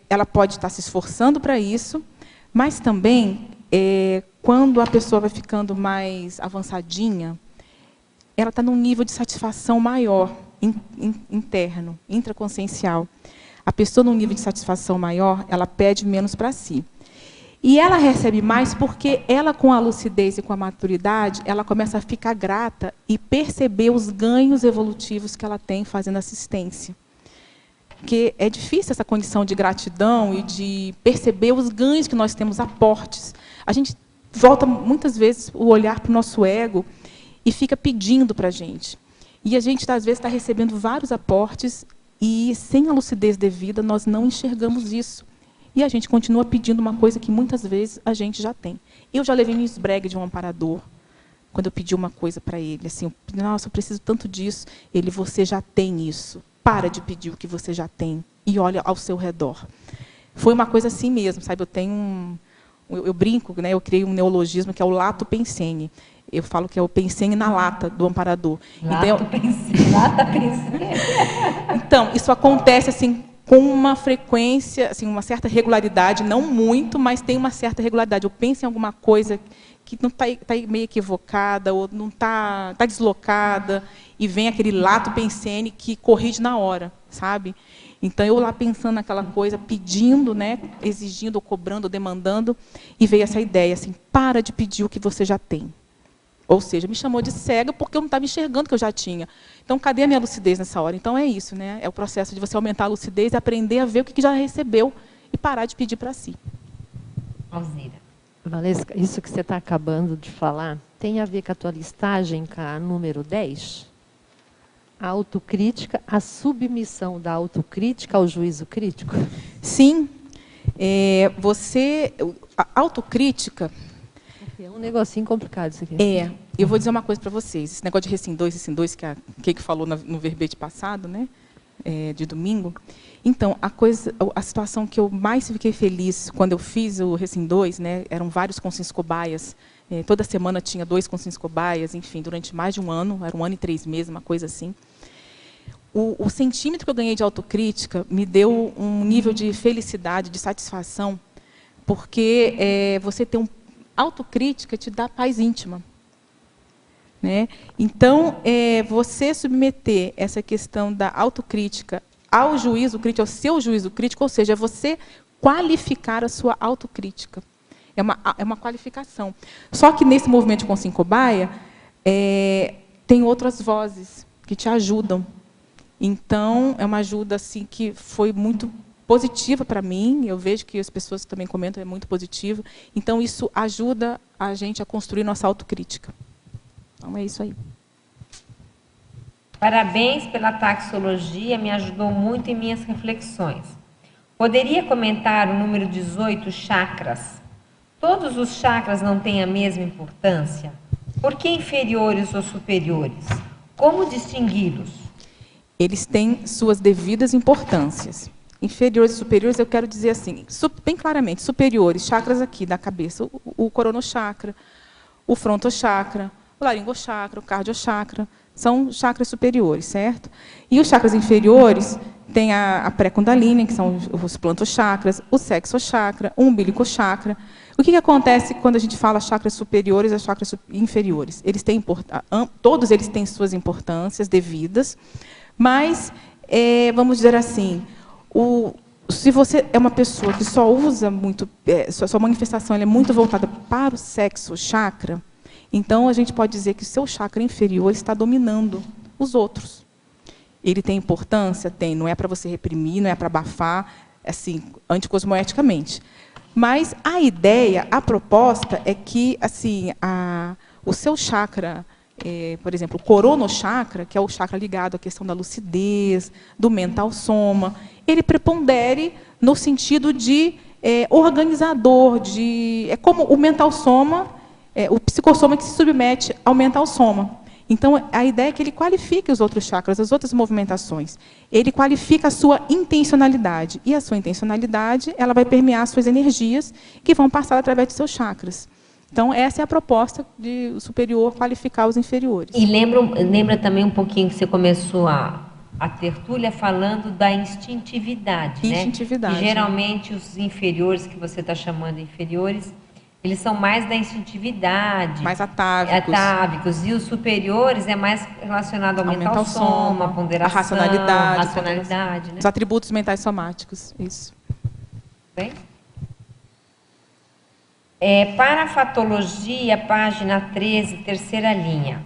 ela pode estar se esforçando para isso, mas também, quando a pessoa vai ficando mais avançadinha, ela está num nível de satisfação maior, interno, intraconsciencial. A pessoa num nível de satisfação maior, ela pede menos para si. E ela recebe mais porque ela, com a lucidez e com a maturidade, ela começa a ficar grata e perceber os ganhos evolutivos que ela tem fazendo assistência. Porque é difícil essa condição de gratidão e de perceber os ganhos que nós temos, aportes. A gente volta, muitas vezes, o olhar para o nosso ego e fica pedindo para a gente. E a gente, às vezes, está recebendo vários aportes e, sem a lucidez devida, nós não enxergamos isso. E a gente continua pedindo uma coisa que, muitas vezes, a gente já tem. Eu já levei um esbregue de um amparador, quando eu pedi uma coisa para ele. Assim, nossa, eu preciso tanto disso. Ele, você já tem isso. Para de pedir o que você já tem e olha ao seu redor. Foi uma coisa assim mesmo, sabe? Eu brinco, né? Eu criei um neologismo que é o lato pensene. Eu falo que é o pensene na lata do amparador. Lata pensene. Então, isso acontece assim com uma frequência, assim, uma certa regularidade, não muito, mas tem uma certa regularidade. Eu penso em alguma coisa que não está meio equivocada, ou não está deslocada, e vem aquele lato pensene que corrige na hora, sabe? Então, eu lá pensando naquela coisa, pedindo, né, exigindo, cobrando, demandando, e veio essa ideia, assim, para de pedir o que você já tem. Ou seja, me chamou de cega porque eu não estava enxergando o que eu já tinha. Então, cadê a minha lucidez nessa hora? Então, é isso, né? É o processo de você aumentar a lucidez e aprender a ver o que já recebeu e parar de pedir para si. Alzira. Valesca, isso que você está acabando de falar tem a ver com a tua listagem, com a número 10? A autocrítica, a submissão da autocrítica ao juízo crítico? Sim. A autocrítica... É um negocinho complicado isso aqui. Eu vou dizer uma coisa para vocês. Esse negócio de Recim 2, que a Keiko falou no verbete passado, né, de domingo. Então, a situação que eu mais fiquei feliz quando eu fiz o Recim 2, né, eram vários consciências cobaias. Toda semana tinha 2 consciências cobaias, enfim, durante mais de um ano, era 1 ano e 3 meses, uma coisa assim. O centímetro que eu ganhei de autocrítica me deu um nível de felicidade, de satisfação, porque você ter autocrítica te dá paz íntima. Né? Então, você submeter essa questão da autocrítica ao juízo crítico, ao seu juízo crítico, ou seja, você qualificar a sua autocrítica. É uma qualificação. Só que nesse movimento de consciência cobaia, tem outras vozes que te ajudam. Então, é uma ajuda assim, que foi muito positiva para mim, eu vejo que as pessoas também comentam, é muito positiva. Então, isso ajuda a gente a construir nossa autocrítica. Então, é isso aí. Parabéns pela taxologia, me ajudou muito em minhas reflexões. Poderia comentar o número 18, chakras? Todos os chakras não têm a mesma importância? Por que inferiores ou superiores? Como distingui-los? Eles têm suas devidas importâncias. Inferiores e superiores, eu quero dizer assim, bem claramente, superiores, chakras aqui da cabeça, o coronochakra, o frontochakra, o laringochakra, o cardiochakra, são chakras superiores, certo? E os chakras inferiores tem a pré-kundalini, que são os plantochakras, o sexochakra, o umbilicochakra. O que acontece quando a gente fala chakras superiores e chakras inferiores? Todos eles têm suas importâncias devidas, mas, vamos dizer assim, se você é uma pessoa que só usa muito, sua manifestação é muito voltada para o sexo-chakra, então a gente pode dizer que o seu chakra inferior está dominando os outros. Ele tem importância? Tem. Não é para você reprimir, não é para abafar, assim, anticosmoeticamente. Mas a ideia, a proposta é que assim, o seu chakra, por exemplo, o coronochakra, que é o chakra ligado à questão da lucidez, do mental soma, ele prepondere no sentido de organizador, é como o mental soma, o psicossoma que se submete ao mental soma. Então, a ideia é que ele qualifique os outros chakras, as outras movimentações. Ele qualifica a sua intencionalidade. E a sua intencionalidade, ela vai permear as suas energias, que vão passar através de seus chakras. Então, essa é a proposta de o superior qualificar os inferiores. E lembra também um pouquinho que você começou a tertúlia falando da instintividade. Instintividade. Né? Que geralmente os inferiores, que você está chamando de inferiores, eles são mais da instintividade. Mais atávicos. Atávicos. E os superiores é mais relacionado ao mental soma, a ponderação, a racionalidade. racionalidade, né? Os atributos mentais somáticos. Isso. Bem? Parafatologia, página 13, terceira linha.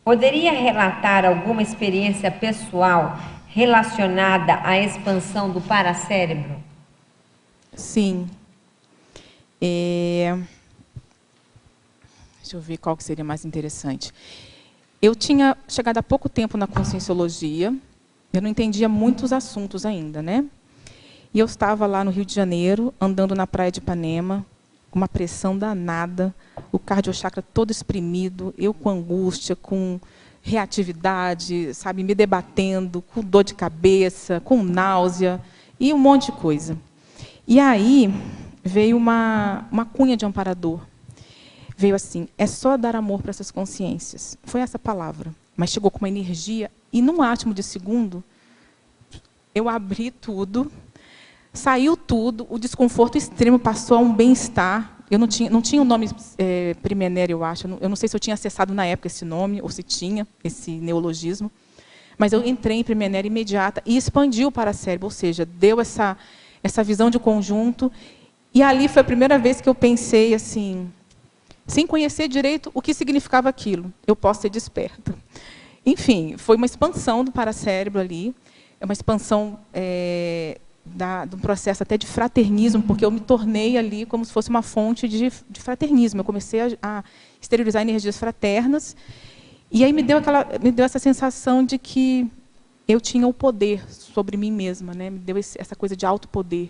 Poderia relatar alguma experiência pessoal relacionada à expansão do paracérebro? Sim. Deixa eu ver qual que seria mais interessante. Eu tinha chegado há pouco tempo na Conscienciologia, eu não entendia muitos assuntos ainda, né? E eu estava lá no Rio de Janeiro, andando na praia de Ipanema, com uma pressão danada, o cardiochakra todo exprimido, eu com angústia, com reatividade, sabe, me debatendo, com dor de cabeça, com náusea e um monte de coisa. E aí veio uma cunha de amparador. Veio assim: é só dar amor para essas consciências. Foi essa palavra, mas chegou com uma energia, e num átimo de segundo, eu abri tudo, saiu tudo, o desconforto extremo passou a um bem-estar. Eu não tinha o nome Primener, eu acho. Eu não sei se eu tinha acessado na época esse nome, ou se tinha esse neologismo. Mas eu entrei em Primener imediata e expandiu o paracérebro, ou seja, deu essa visão de conjunto. E ali foi a primeira vez que eu pensei assim, sem conhecer direito o que significava aquilo. Eu posso ser desperta. Enfim, foi uma expansão do paracérebro ali, é uma expansão de um processo até de fraternismo, porque eu me tornei ali como se fosse uma fonte de fraternismo. Eu comecei a exteriorizar energias fraternas, e aí me deu essa sensação de que eu tinha o poder sobre mim mesma, né? Me deu essa coisa de autopoder.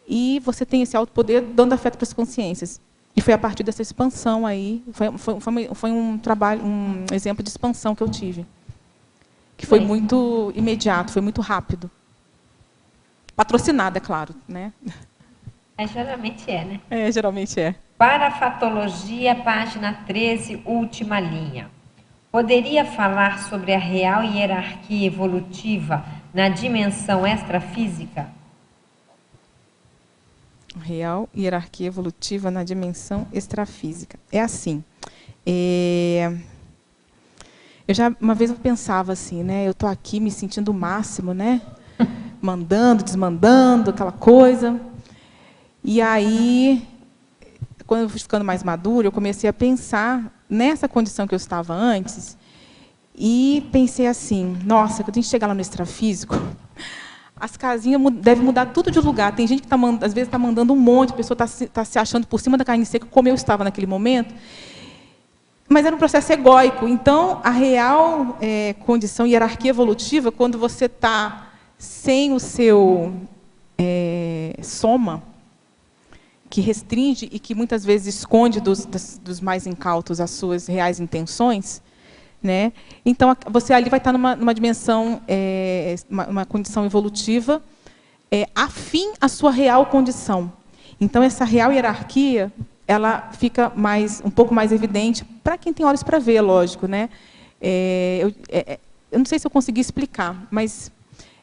E você tem esse autopoder dando afeto para as consciências. E foi a partir dessa expansão aí, foi um trabalho, um exemplo de expansão que eu tive, que foi muito imediato, foi muito rápido. Patrocinada, é claro, né? Geralmente é, né? Geralmente é. Parafatologia, página 13, última linha. Poderia falar sobre a real hierarquia evolutiva na dimensão extrafísica? Real hierarquia evolutiva na dimensão extrafísica. É assim. Uma vez eu pensava assim, né? Eu estou aqui me sentindo o máximo, né? Mandando, desmandando, aquela coisa. E aí, quando eu fui ficando mais madura, eu comecei a pensar nessa condição que eu estava antes, e pensei assim: nossa, quando a gente chegar lá no extrafísico, as casinhas devem mudar tudo de lugar. Tem gente que às vezes está mandando um monte, a pessoa está se achando por cima da carne seca, como eu estava naquele momento. Mas era um processo egóico. Então, a real condição, hierarquia evolutiva, quando você está sem o seu soma, que restringe e que muitas vezes esconde dos mais incautos as suas reais intenções, né? Então, você ali vai estar numa dimensão, uma condição evolutiva, afim à sua real condição. Então, essa real hierarquia, ela fica um pouco mais evidente para quem tem olhos para ver, lógico, né? Eu não sei se eu consegui explicar, mas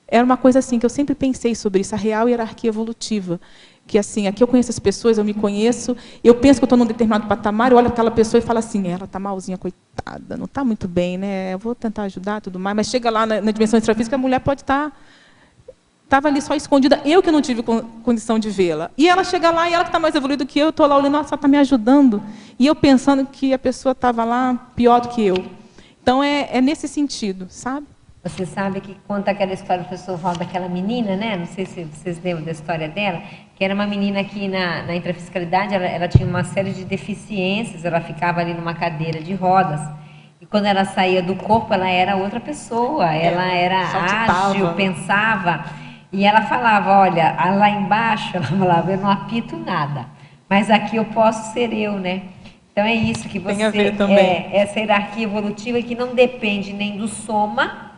era uma coisa assim que eu sempre pensei sobre isso, a real hierarquia evolutiva. Que assim, aqui eu conheço as pessoas, eu me conheço, eu penso que eu estou num determinado patamar, eu olho aquela pessoa e falo assim: ela está malzinha, coitada, não está muito bem, né? Eu vou tentar ajudar, tudo mais. Mas chega lá na dimensão extrafísica, a mulher pode estar... Estava ali só escondida, eu que não tive condição de vê-la. E ela chega lá, e ela que está mais evoluída que eu estou lá olhando, nossa, ela está me ajudando. E eu pensando que a pessoa estava lá pior do que eu. Então, é nesse sentido, sabe? Você sabe que conta aquela história do professor Val daquela menina, né? Não sei se vocês lembram da história dela, que era uma menina que na intrafiscalidade ela tinha uma série de deficiências, ela ficava ali numa cadeira de rodas. E quando ela saía do corpo, ela era outra pessoa, ela era ágil, pensava. E ela falava: olha, lá embaixo, ela falava, eu não apito nada, mas aqui eu posso ser eu, né? Então é isso que você... Tem a ver também. Essa hierarquia evolutiva que não depende nem do soma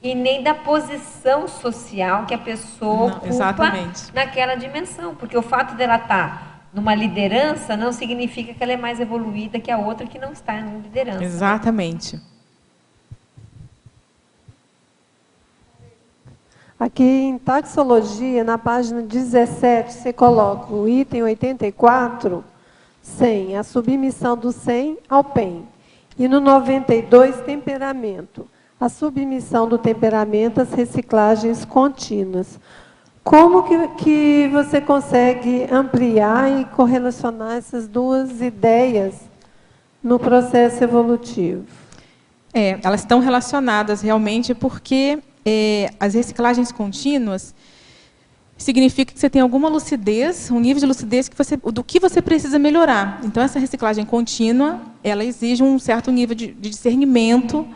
e nem da posição social que a pessoa ocupa naquela dimensão. Porque o fato dela estar numa liderança não significa que ela é mais evoluída que a outra que não está em liderança. Exatamente. Aqui em taxologia, na página 17, você coloca o item 84, 100, a submissão do 100 ao PEN. E no 92, temperamento. A submissão do temperamento às reciclagens contínuas. Como que você consegue ampliar e correlacionar essas duas ideias no processo evolutivo? Elas estão relacionadas realmente porque as reciclagens contínuas significa que você tem alguma lucidez, um nível de lucidez do que você precisa melhorar. Então, essa reciclagem contínua, ela exige um certo nível de discernimento,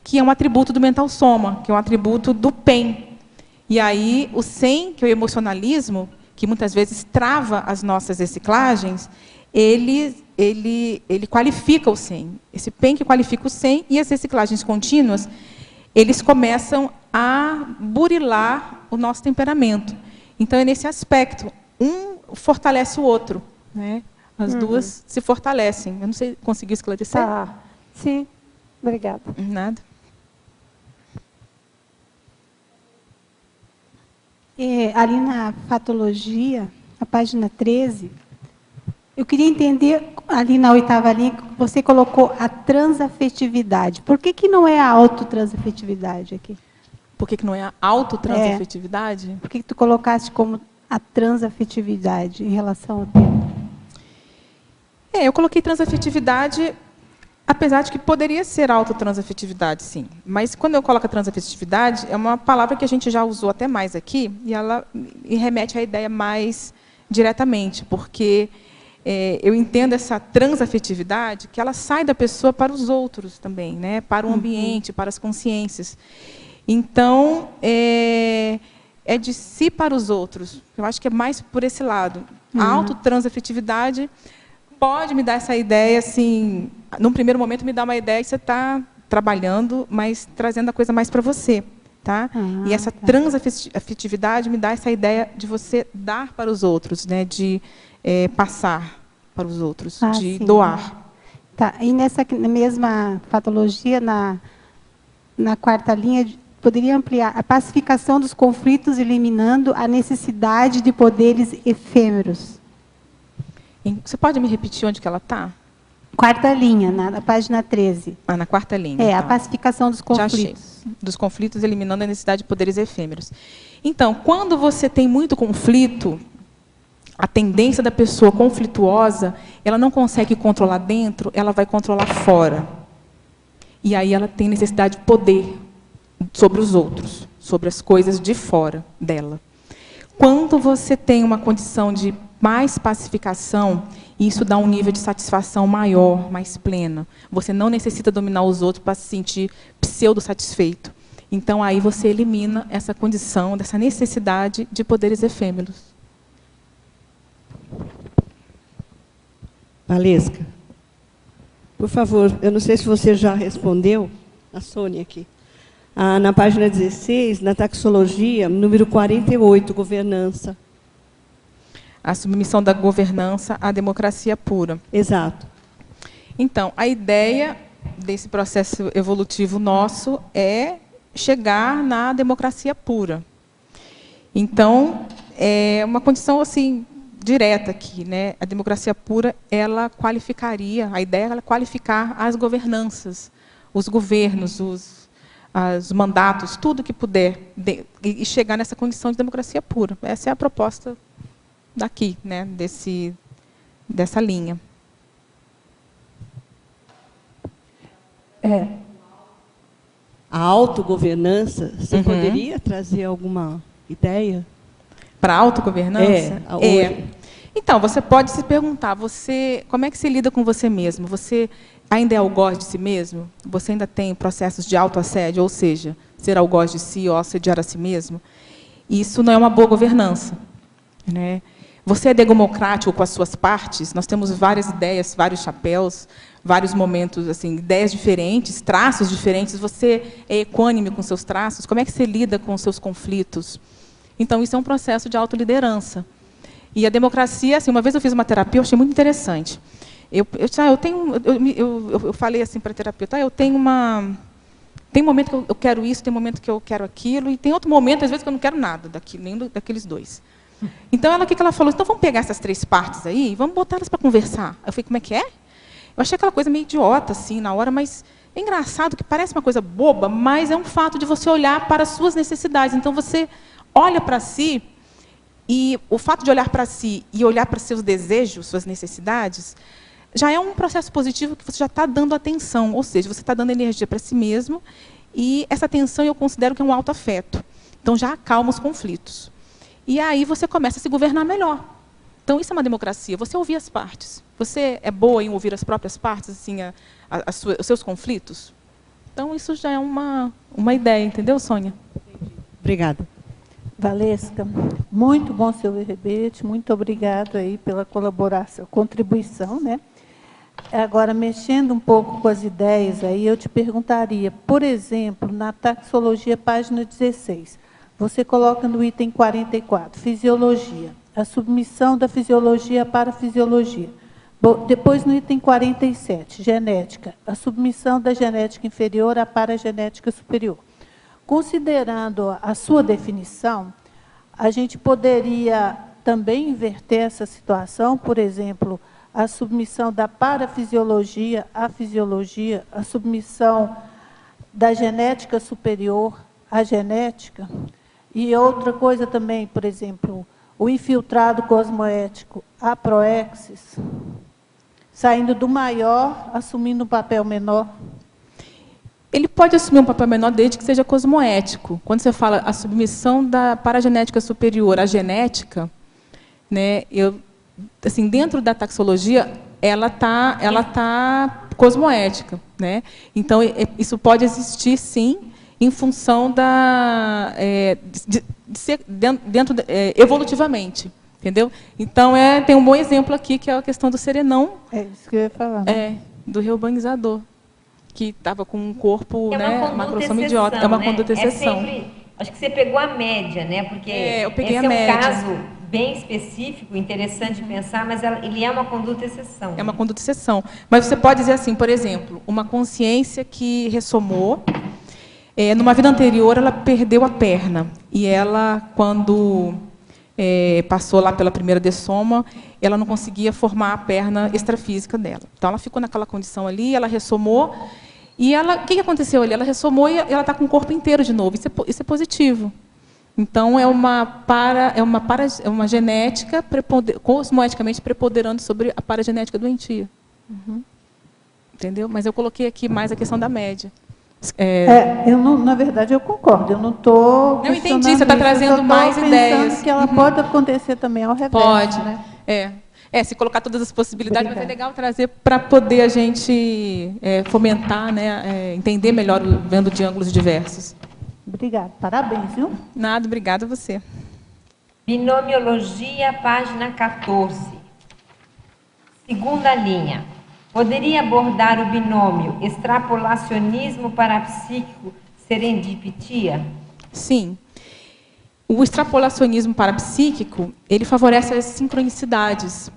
que é um atributo do mental soma, que é um atributo do PEN. E aí, o 100, que é o emocionalismo, que muitas vezes trava as nossas reciclagens, ele qualifica o 100. Esse PEN que qualifica o 100 e as reciclagens contínuas, eles começam a burilar o nosso temperamento. Então, é nesse aspecto. Um fortalece o outro, né? As duas se fortalecem. Eu não sei, conseguiu esclarecer? Tá. Sim. Obrigada. Nada. Ali na fatologia, a página 13, eu queria entender, ali na 8ª linha, você colocou a transafetividade. Por que não é a autotransafetividade aqui? Por que não é a autotransafetividade? Por que tu colocaste como a transafetividade em relação ao tema? Eu coloquei transafetividade, apesar de que poderia ser autotransafetividade, sim. Mas, quando eu coloco a transafetividade, é uma palavra que a gente já usou até mais aqui, e ela me remete à ideia mais diretamente, porque eu entendo essa transafetividade, que ela sai da pessoa para os outros também, né? Para o ambiente, para as consciências. Então, é de si para os outros. Eu acho que é mais por esse lado. A autotransafetividade pode me dar essa ideia, assim, num primeiro momento me dá uma ideia que você está trabalhando, mas trazendo a coisa mais para você. Tá? E essa transafetividade me dá essa ideia de você dar para os outros, né? De passar para os outros, de doar. Tá. E nessa mesma patologia, na 4ª linha, poderia ampliar a pacificação dos conflitos, eliminando a necessidade de poderes efêmeros. Você pode me repetir onde que ela está? 4ª linha, na página 13. Na 4ª linha. A pacificação dos conflitos. Já achei. Dos conflitos, eliminando a necessidade de poderes efêmeros. Então, quando você tem muito conflito, a tendência da pessoa conflituosa, ela não consegue controlar dentro, ela vai controlar fora. E aí ela tem necessidade de poder sobre os outros, sobre as coisas de fora dela. Quando você tem uma condição de mais pacificação, isso dá um nível de satisfação maior, mais plena. Você não necessita dominar os outros para se sentir pseudo-satisfeito. Então, aí você elimina essa condição, dessa necessidade de poderes efêmeros. Valesca, por favor, eu não sei se você já respondeu, a Sônia aqui. Na página 16, na taxologia, número 48, governança. A submissão da governança à democracia pura. Exato. Então, a ideia desse processo evolutivo nosso é chegar na democracia pura. Então, é uma condição assim direta aqui, né? A democracia pura, ela qualificaria, a ideia é qualificar as governanças, os governos, os mandatos, tudo que puder, e chegar nessa condição de democracia pura. Essa é a proposta daqui, né, dessa linha. A autogovernança, você poderia trazer alguma ideia? Para a autogovernança? Então, você pode se perguntar, como é que você lida com você mesmo? Você ainda é algoz de si mesmo? Você ainda tem processos de autoassédio, ou seja, ser algoz de si ou assediar a si mesmo? Isso não é uma boa governança, né? Você é democrático com as suas partes? Nós temos várias ideias, vários chapéus, vários momentos, assim, ideias diferentes, traços diferentes. Você é equânime com seus traços? Como é que você lida com os seus conflitos? Então, isso é um processo de autoliderança. E a democracia, assim, uma vez eu fiz uma terapia, eu achei muito interessante. Eu falei assim para a terapeuta, tem um momento que eu quero isso, tem um momento que eu quero aquilo, e tem outro momento, às vezes, que eu não quero nada, nenhum daqueles dois. Então, o que ela falou? Então, vamos pegar essas 3 partes aí e vamos botar elas para conversar. Eu falei, como é que é? Eu achei aquela coisa meio idiota, assim, na hora, mas é engraçado que parece uma coisa boba, mas é um fato de você olhar para as suas necessidades. Então, você olha para si, e o fato de olhar para si e olhar para seus desejos, suas necessidades, já é um processo positivo que você já está dando atenção, ou seja, você está dando energia para si mesmo, e essa atenção eu considero que é um autoafeto. Então, já acalma os conflitos. E aí você começa a se governar melhor. Então, isso é uma democracia, você ouvir as partes. Você é boa em ouvir as próprias partes, assim, os seus conflitos? Então, isso já é uma ideia, entendeu, Sônia? Obrigada. Valesca, muito bom seu verbete, muito obrigado aí pela colaboração, contribuição, né? Agora, mexendo um pouco com as ideias, aí eu te perguntaria, por exemplo, na taxologia, página 16, você coloca no item 44, fisiologia, a submissão da fisiologia para a fisiologia. Depois, no item 47, genética, a submissão da genética inferior à paragenética superior. Considerando a sua definição, a gente poderia também inverter essa situação, por exemplo, a submissão da parafisiologia à fisiologia, a submissão da genética superior à genética, e outra coisa também, por exemplo, o infiltrado cosmoético à proexis, saindo do maior, assumindo um papel menor. Ele pode assumir um papel menor desde que seja cosmoético. Quando você fala a submissão da paragenética superior à genética, né, assim, dentro da taxologia, ela tá cosmoética, né? Então, isso pode existir, sim, em função de ser evolutivamente, entendeu? Então, tem um bom exemplo aqui, que é a questão do serenão. É isso que eu ia falar. Né? Do reurbanizador, que estava com um corpo, macrosoma exceção, idiota. É uma né? conduta exceção. Acho que você pegou a média, né? Porque eu peguei esse a média. Um caso bem específico, interessante de pensar, mas ele é uma conduta exceção. É uma conduta exceção. Mas você pode dizer assim, por exemplo, uma consciência que ressomou, numa vida anterior ela perdeu a perna, e ela, quando passou lá pela primeira dessoma, ela não conseguia formar a perna extrafísica dela. Então, ela ficou naquela condição ali, ela ressomou, e o que aconteceu ali? Ela ressomou e ela está com o corpo inteiro de novo. Isso é positivo. Então, é uma genética cosmoeticamente preponderando sobre a paragenética doentia. Entendeu? Mas eu coloquei aqui mais a questão da média. Na verdade, eu concordo. Eu não estou. Não entendi, você está trazendo mais ideias. Que ela pode acontecer também ao reverso. Pode, né? Se colocar todas as possibilidades, mas é legal trazer para poder a gente fomentar, né, entender melhor, vendo de ângulos diversos. Obrigada. Parabéns, viu? Nada, obrigada a você. Binomiologia, página 14. Segunda linha. Poderia abordar o binômio extrapolacionismo parapsíquico serendipitia? Sim. O extrapolacionismo parapsíquico, ele favorece as sincronicidades.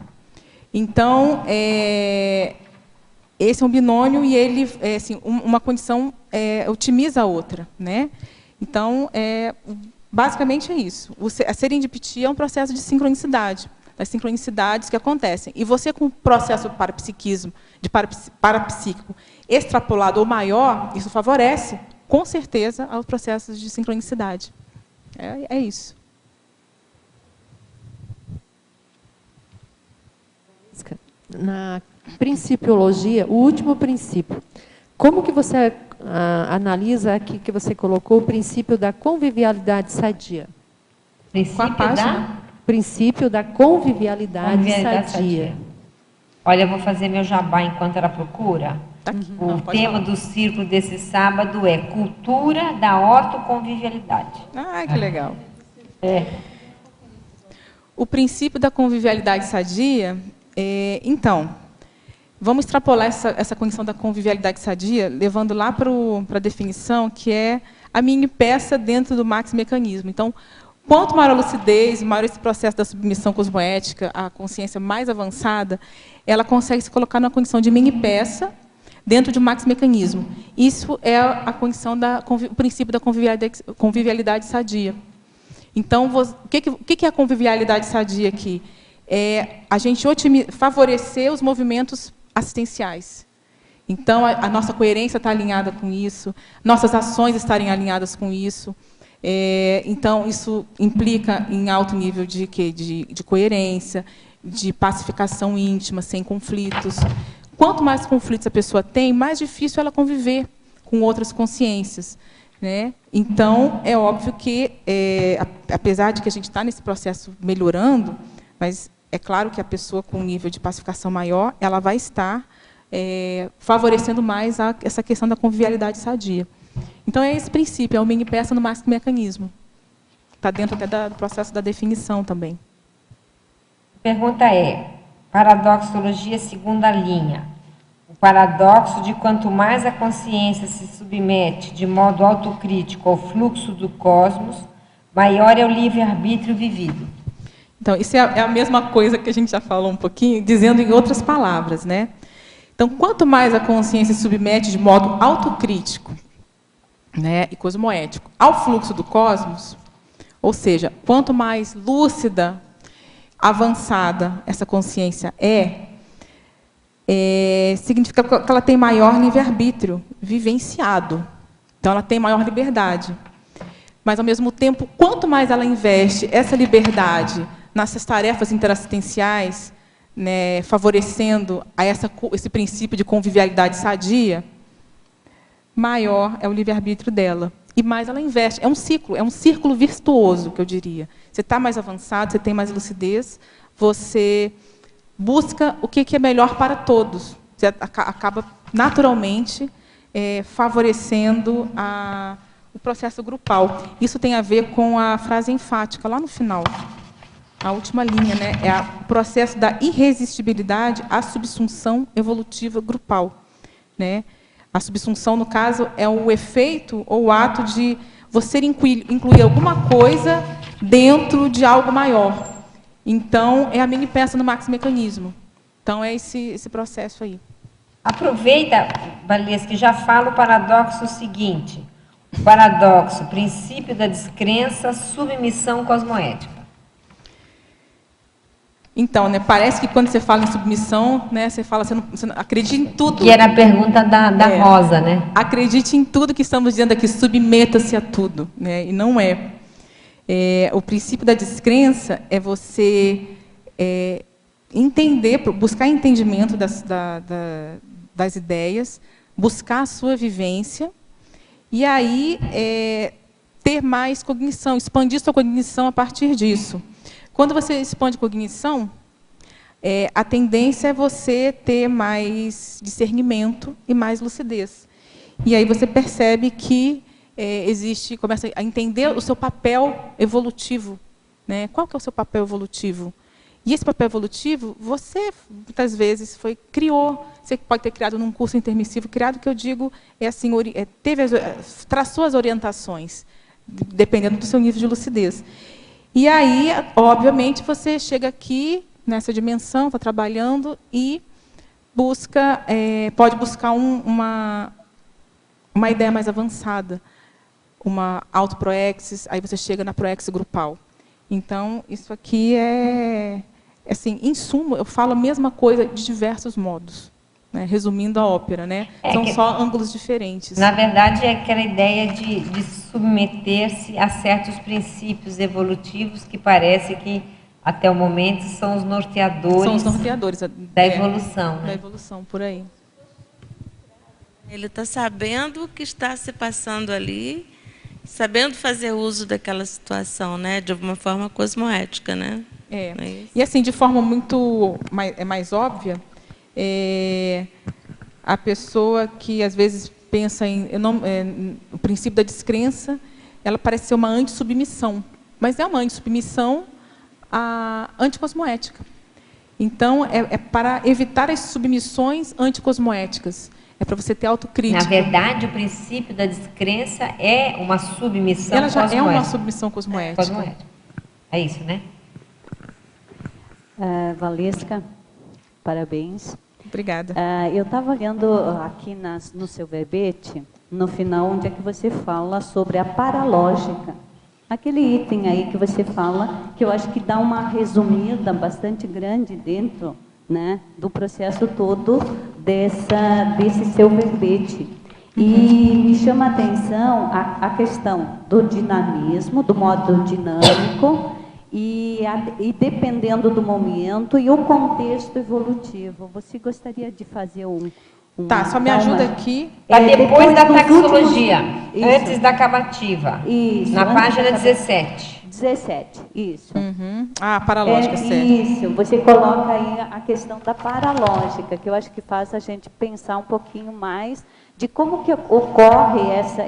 Então, esse é um binômio e ele, assim, uma condição otimiza a outra, né? Então, basicamente é isso. A serendipitia é um processo de sincronicidade, das sincronicidades que acontecem. E você, com o processo de parapsíquico extrapolado ou maior, isso favorece, com certeza, aos processos de sincronicidade. É isso. Na principiologia, o último princípio, como que você analisa aqui que você colocou o princípio da convivialidade sadia? Princípio da convivialidade sadia. Olha, eu vou fazer meu jabá enquanto ela procura. O tema do círculo desse sábado é Cultura da Ortoconvivialidade. Ah, que legal. O princípio da convivialidade sadia, então, vamos extrapolar essa condição da convivialidade sadia, levando lá para a definição, que é a mini peça dentro do maxi mecanismo. Então, quanto maior a lucidez, maior esse processo da submissão cosmoética, a consciência mais avançada, ela consegue se colocar numa condição de mini peça dentro de um maxi mecanismo. Isso é a condição o princípio da convivialidade sadia. Então, o que é a convivialidade sadia aqui? É a gente favorecer os movimentos assistenciais. Então, a nossa coerência está alinhada com isso, nossas ações estarem alinhadas com isso. Então, isso implica em alto nível de coerência, de pacificação íntima, sem conflitos. Quanto mais conflitos a pessoa tem, mais difícil ela conviver com outras consciências, né? Então, é óbvio que, apesar de que a gente está nesse processo melhorando, mas é claro que a pessoa com um nível de pacificação maior, ela vai estar favorecendo mais essa questão da convivialidade sadia. Então, é esse princípio, é o mini peça no máximo mecanismo. Está dentro até do processo da definição também. Pergunta paradoxologia segunda linha. O paradoxo de quanto mais a consciência se submete de modo autocrítico ao fluxo do cosmos, maior é o livre-arbítrio vivido. Então, isso é a mesma coisa que a gente já falou um pouquinho, dizendo em outras palavras, né? Então, quanto mais a consciência se submete de modo autocrítico, né, e cosmoético ao fluxo do cosmos, ou seja, quanto mais lúcida, avançada essa consciência significa que ela tem maior livre-arbítrio vivenciado. Então, ela tem maior liberdade. Mas, ao mesmo tempo, quanto mais ela investe essa liberdade nessas tarefas interassistenciais, né, favorecendo esse princípio de convivialidade sadia, maior é o livre-arbítrio dela. E mais ela investe. É um círculo virtuoso, que eu diria. Você está mais avançado, você tem mais lucidez, você busca o que é melhor para todos. Você acaba, naturalmente, favorecendo o processo grupal. Isso tem a ver com a frase enfática, lá no final. A última linha, né? É o processo da irresistibilidade à subsunção evolutiva grupal, né? A subsunção, no caso, é o efeito ou o ato de você incluir alguma coisa dentro de algo maior. Então, é a mini peça no maxi-mecanismo. Então, é esse processo aí. Aproveita, Valesca, que já fala o paradoxo seguinte. O paradoxo, princípio da descrença, submissão cosmoética. Então, né, parece que quando você fala em submissão, né, você fala, você não acredita em tudo. Que era a pergunta da Rosa, né? Acredite em tudo que estamos dizendo aqui, submeta-se a tudo, né? E não é. O princípio da descrença é você entender, buscar entendimento das ideias, buscar a sua vivência, e aí ter mais cognição, expandir sua cognição a partir disso. Quando você expande cognição, a tendência é você ter mais discernimento e mais lucidez. E aí você percebe que começa a entender o seu papel evolutivo, né? Qual que é o seu papel evolutivo? E esse papel evolutivo, você, muitas vezes, criou. Você pode ter criado num curso intermissivo, criado, que eu digo, assim, traçou as orientações, dependendo do seu nível de lucidez. E aí, obviamente, você chega aqui, nessa dimensão, está trabalhando, e pode buscar uma ideia mais avançada, uma autoproexis, aí você chega na proexis grupal. Então, isso aqui assim, em suma, eu falo a mesma coisa de diversos modos, né? Resumindo a ópera, né? São só ângulos diferentes. Na verdade, é aquela ideia de submeter-se a certos princípios evolutivos que parece que, até o momento, são os norteadores, da evolução. Da evolução, por aí. Ele está sabendo o que está se passando ali, sabendo fazer uso daquela situação, né, de uma forma cosmoética, né? E assim, de forma muito mais óbvia, a pessoa que às vezes pensa o princípio da descrença, ela parece ser uma antissubmissão, mas é uma antissubmissão anticosmoética. Então, é para evitar as submissões anticosmoéticas. É para você ter autocrítica. Na verdade, o princípio da descrença é uma submissão cosmoética. Ela já cosmoética. É uma submissão cosmoética. É isso, né? Valesca, parabéns. Obrigada. Eu estava olhando aqui no seu verbete, no final, onde é que você fala sobre a paralógica. aquele item aí que você fala, que eu acho que dá uma resumida bastante grande dentro, né, do processo todo desse seu verbete. E me chama a atenção a questão do dinamismo, do modo dinâmico, e dependendo do momento e o contexto evolutivo. Você gostaria de fazer Tá, só me ajuda aqui. Depois da taxologia, últimos... antes da cavativa. Isso. Na página 17. 17, isso. Ah, paralógica, certo. Isso, você coloca aí a questão da paralógica, que eu acho que faz a gente pensar um pouquinho mais de como que ocorre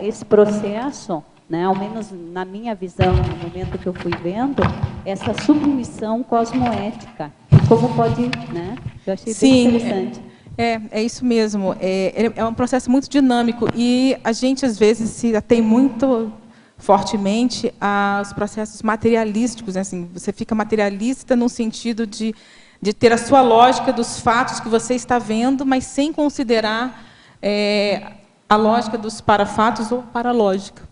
esse processo, né, ao menos na minha visão, no momento que eu fui vendo, essa submissão cosmoética. E como pode, né? Eu achei bem interessante. É isso mesmo. É um processo muito dinâmico e a gente, às vezes, se atém muito fortemente aos processos materialísticos. Né? Assim, você fica materialista no sentido de ter a sua lógica dos fatos que você está vendo, mas sem considerar a lógica dos parafatos ou paralógica.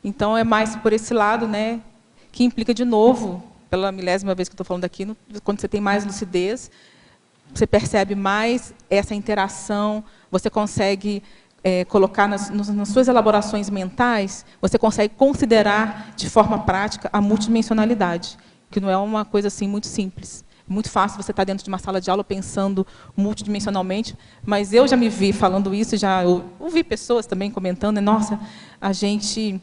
Então, é mais por esse lado, né, que implica, de novo, pela milésima vez que eu estou falando aqui, quando você tem mais lucidez, você percebe mais essa interação, você consegue colocar nas suas elaborações mentais, você consegue considerar de forma prática a multidimensionalidade, que não é uma coisa assim muito simples. Muito fácil você estar dentro de uma sala de aula pensando multidimensionalmente, mas eu já me vi falando isso, já ouvi pessoas também comentando, né? Nossa, a gente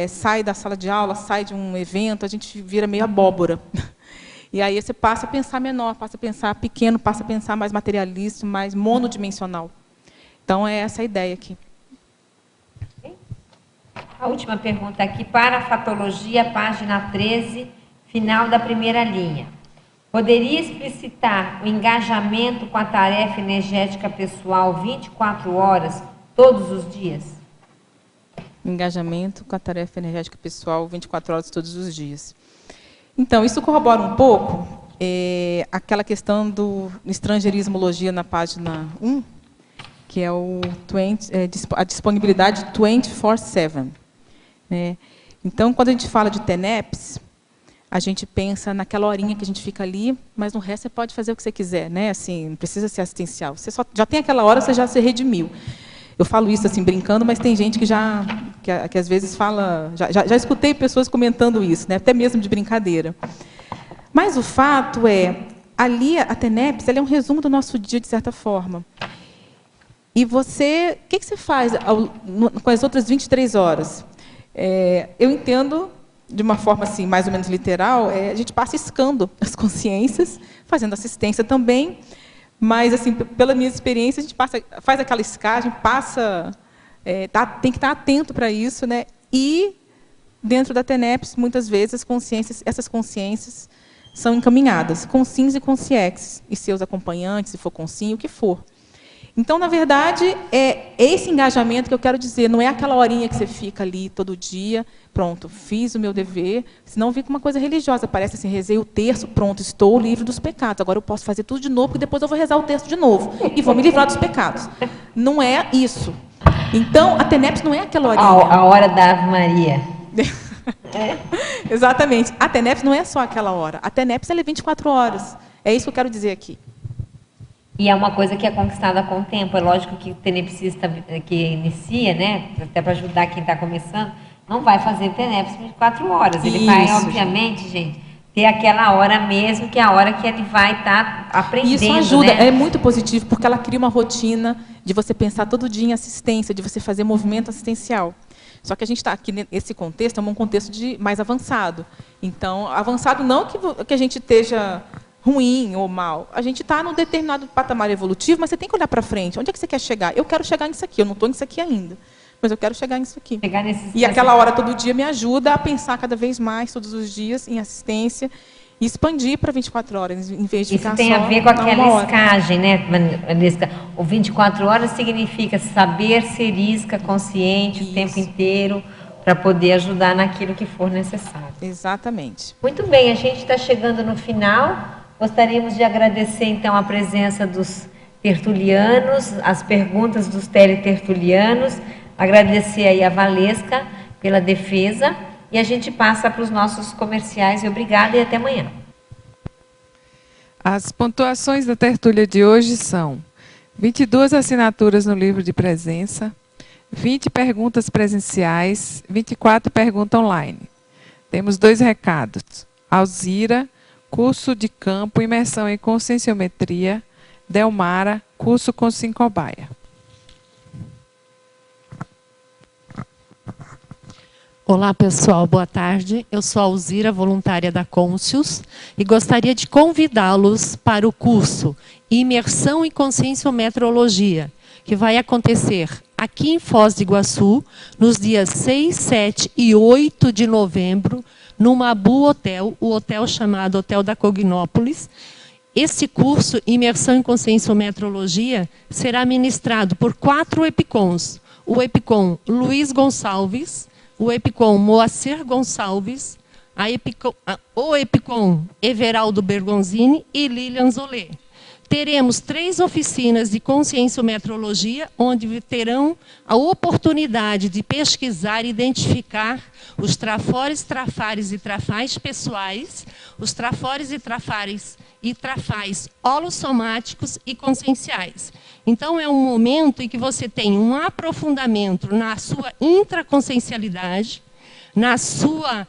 sai da sala de aula, sai de um evento, a gente vira meio abóbora. E aí você passa a pensar menor, passa a pensar pequeno, passa a pensar mais materialista, mais monodimensional. Então, é essa a ideia aqui. A última pergunta aqui, parafatologia, página 13, final da primeira linha. Poderia explicitar o engajamento com a tarefa energética pessoal 24 horas, todos os dias? Engajamento com a tarefa energética pessoal 24 horas, todos os dias. Então, isso corrobora um pouco aquela questão do estrangeirismologia na página 1, que é a disponibilidade 24/7. Né? Então, quando a gente fala de TENEPS, a gente pensa naquela horinha que a gente fica ali, mas no resto você pode fazer o que você quiser, né? Assim, não precisa ser assistencial. Você já tem aquela hora, você já se redimiu. Eu falo isso assim brincando, mas tem gente que às vezes fala... Já escutei pessoas comentando isso, né? Até mesmo de brincadeira. Mas o fato ali a TENEPS, ela é um resumo do nosso dia, de certa forma. E você... O que você faz com as outras 23 horas? Eu entendo... de uma forma assim, mais ou menos literal, a gente passa iscando as consciências, fazendo assistência também, mas, assim, pela minha experiência, a gente faz aquela iscagem, tem que estar atento para isso, né? E, dentro da TENEPS, muitas vezes, essas consciências são encaminhadas, com SINs e com CIEX, e seus acompanhantes, se for com SIN, o que for. Então, na verdade, é esse engajamento que eu quero dizer, não é aquela horinha que você fica ali todo dia, pronto, fiz o meu dever, senão fica uma coisa religiosa, parece assim, rezei o terço, pronto, estou livre dos pecados, agora eu posso fazer tudo de novo, porque depois eu vou rezar o terço de novo, e vou me livrar dos pecados. Não é isso. Então, a TENEPS não é aquela horinha. A hora da Ave Maria. Exatamente. A TENEPS não é só aquela hora, a TENEPS ela é 24 horas. É isso que eu quero dizer aqui. E é uma coisa que é conquistada com o tempo. É lógico que o tenepsista que inicia, né, até para ajudar quem está começando, não vai fazer TENEPS 24 horas. Ele vai, obviamente, gente, ter aquela hora mesmo, que é a hora que ele vai estar aprendendo. Isso ajuda, né? É muito positivo, porque ela cria uma rotina de você pensar todo dia em assistência, de você fazer movimento assistencial. Só que a gente está aqui nesse contexto, é um contexto mais avançado. Então, avançado não que a gente esteja... ruim ou mal. A gente está num determinado patamar evolutivo, mas você tem que olhar para frente. Onde é que você quer chegar? Eu quero chegar nisso aqui. Eu não estou nisso aqui ainda, mas eu quero chegar nisso aqui. E aquela hora todo dia me ajuda a pensar cada vez mais, todos os dias, em assistência e expandir para 24 horas, em vez de ficar só. Isso tem a ver com aquela iscagem, né, Valesca? O 24 horas significa saber ser isca, consciente, o tempo inteiro, para poder ajudar naquilo que for necessário. Exatamente. Muito bem, a gente está chegando no final. Gostaríamos de agradecer, então, a presença dos tertulianos, as perguntas dos teletertulianos, agradecer aí a Valesca pela defesa e a gente passa para os nossos comerciais. Obrigada e até amanhã. As pontuações da tertúlia de hoje são 22 assinaturas no livro de presença, 20 perguntas presenciais, 24 perguntas online. Temos 2 recados. Alzira, curso de campo, imersão em conscienciometria. Delmara, curso com Sincobaia. Olá, pessoal, boa tarde. Eu sou a Alzira, voluntária da Conscius, e gostaria de convidá-los para o curso Imersão em Conscienciometrologia, que vai acontecer aqui em Foz do Iguaçu, nos dias 6, 7 e 8 de novembro, no Mabu Hotel, o hotel chamado Hotel da Cognópolis. Esse curso, Imersão em Conscienciometrologia, será ministrado por 4 EPICONs. O EPICON Luiz Gonçalves, o EPICON Moacir Gonçalves, o EPICON Everaldo Bergonzini e Lilian Zolé. Teremos 3 oficinas de conscienciometrologia, onde terão a oportunidade de pesquisar e identificar os trafores, trafares e trafais pessoais, os trafores e trafais holossomáticos e conscienciais. Então, é um momento em que você tem um aprofundamento na sua intraconsciencialidade, na sua,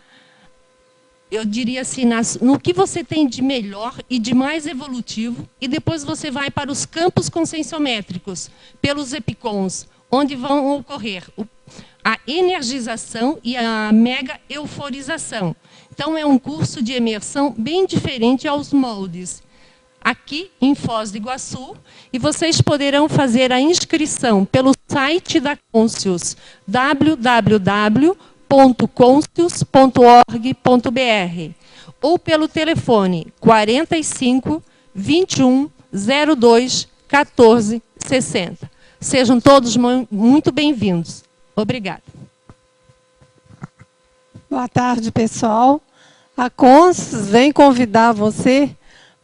eu diria assim, no que você tem de melhor e de mais evolutivo, e depois você vai para os campos conscienciométricos, pelos EPICONs, onde vão ocorrer a energização e a mega euforização. Então, é um curso de imersão bem diferente aos moldes, aqui em Foz do Iguaçu, e vocês poderão fazer a inscrição pelo site da Conscius, www.conscius.org.br, ou pelo telefone 45 21 02 14 60. Sejam todos muito bem-vindos. Obrigada. Boa tarde, pessoal. A Conscius vem convidar você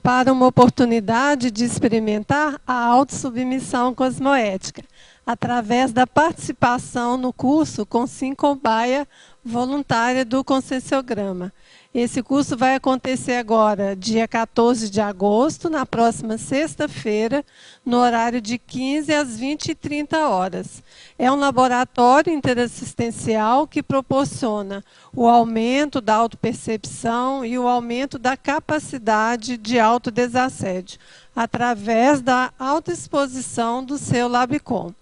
para uma oportunidade de experimentar a autossubmissão cosmoética, através da participação no curso com Sincobaia voluntária do Conscienciograma. Esse curso vai acontecer agora, dia 14 de agosto, na próxima sexta-feira, no horário de 15 às 20h30. É um laboratório interassistencial que proporciona o aumento da autopercepção e o aumento da capacidade de autodesassédio, através da autoexposição do seu Labicom.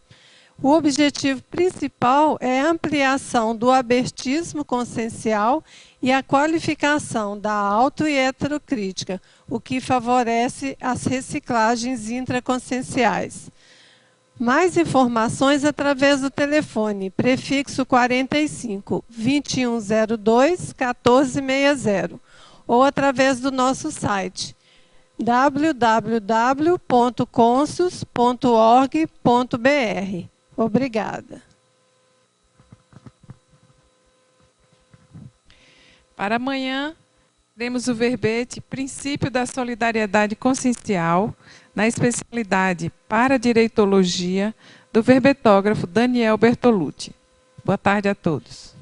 O objetivo principal é a ampliação do abertismo consciencial e a qualificação da auto- e heterocrítica, o que favorece as reciclagens intraconscienciais. Mais informações através do telefone, prefixo 45 2102 1460, ou através do nosso site www.conscius.org.br. Obrigada. Para amanhã, teremos o verbete Princípio da Solidariedade Consciencial, na especialidade Paradireitologia, do verbetógrafo Daniel Bertolucci. Boa tarde a todos.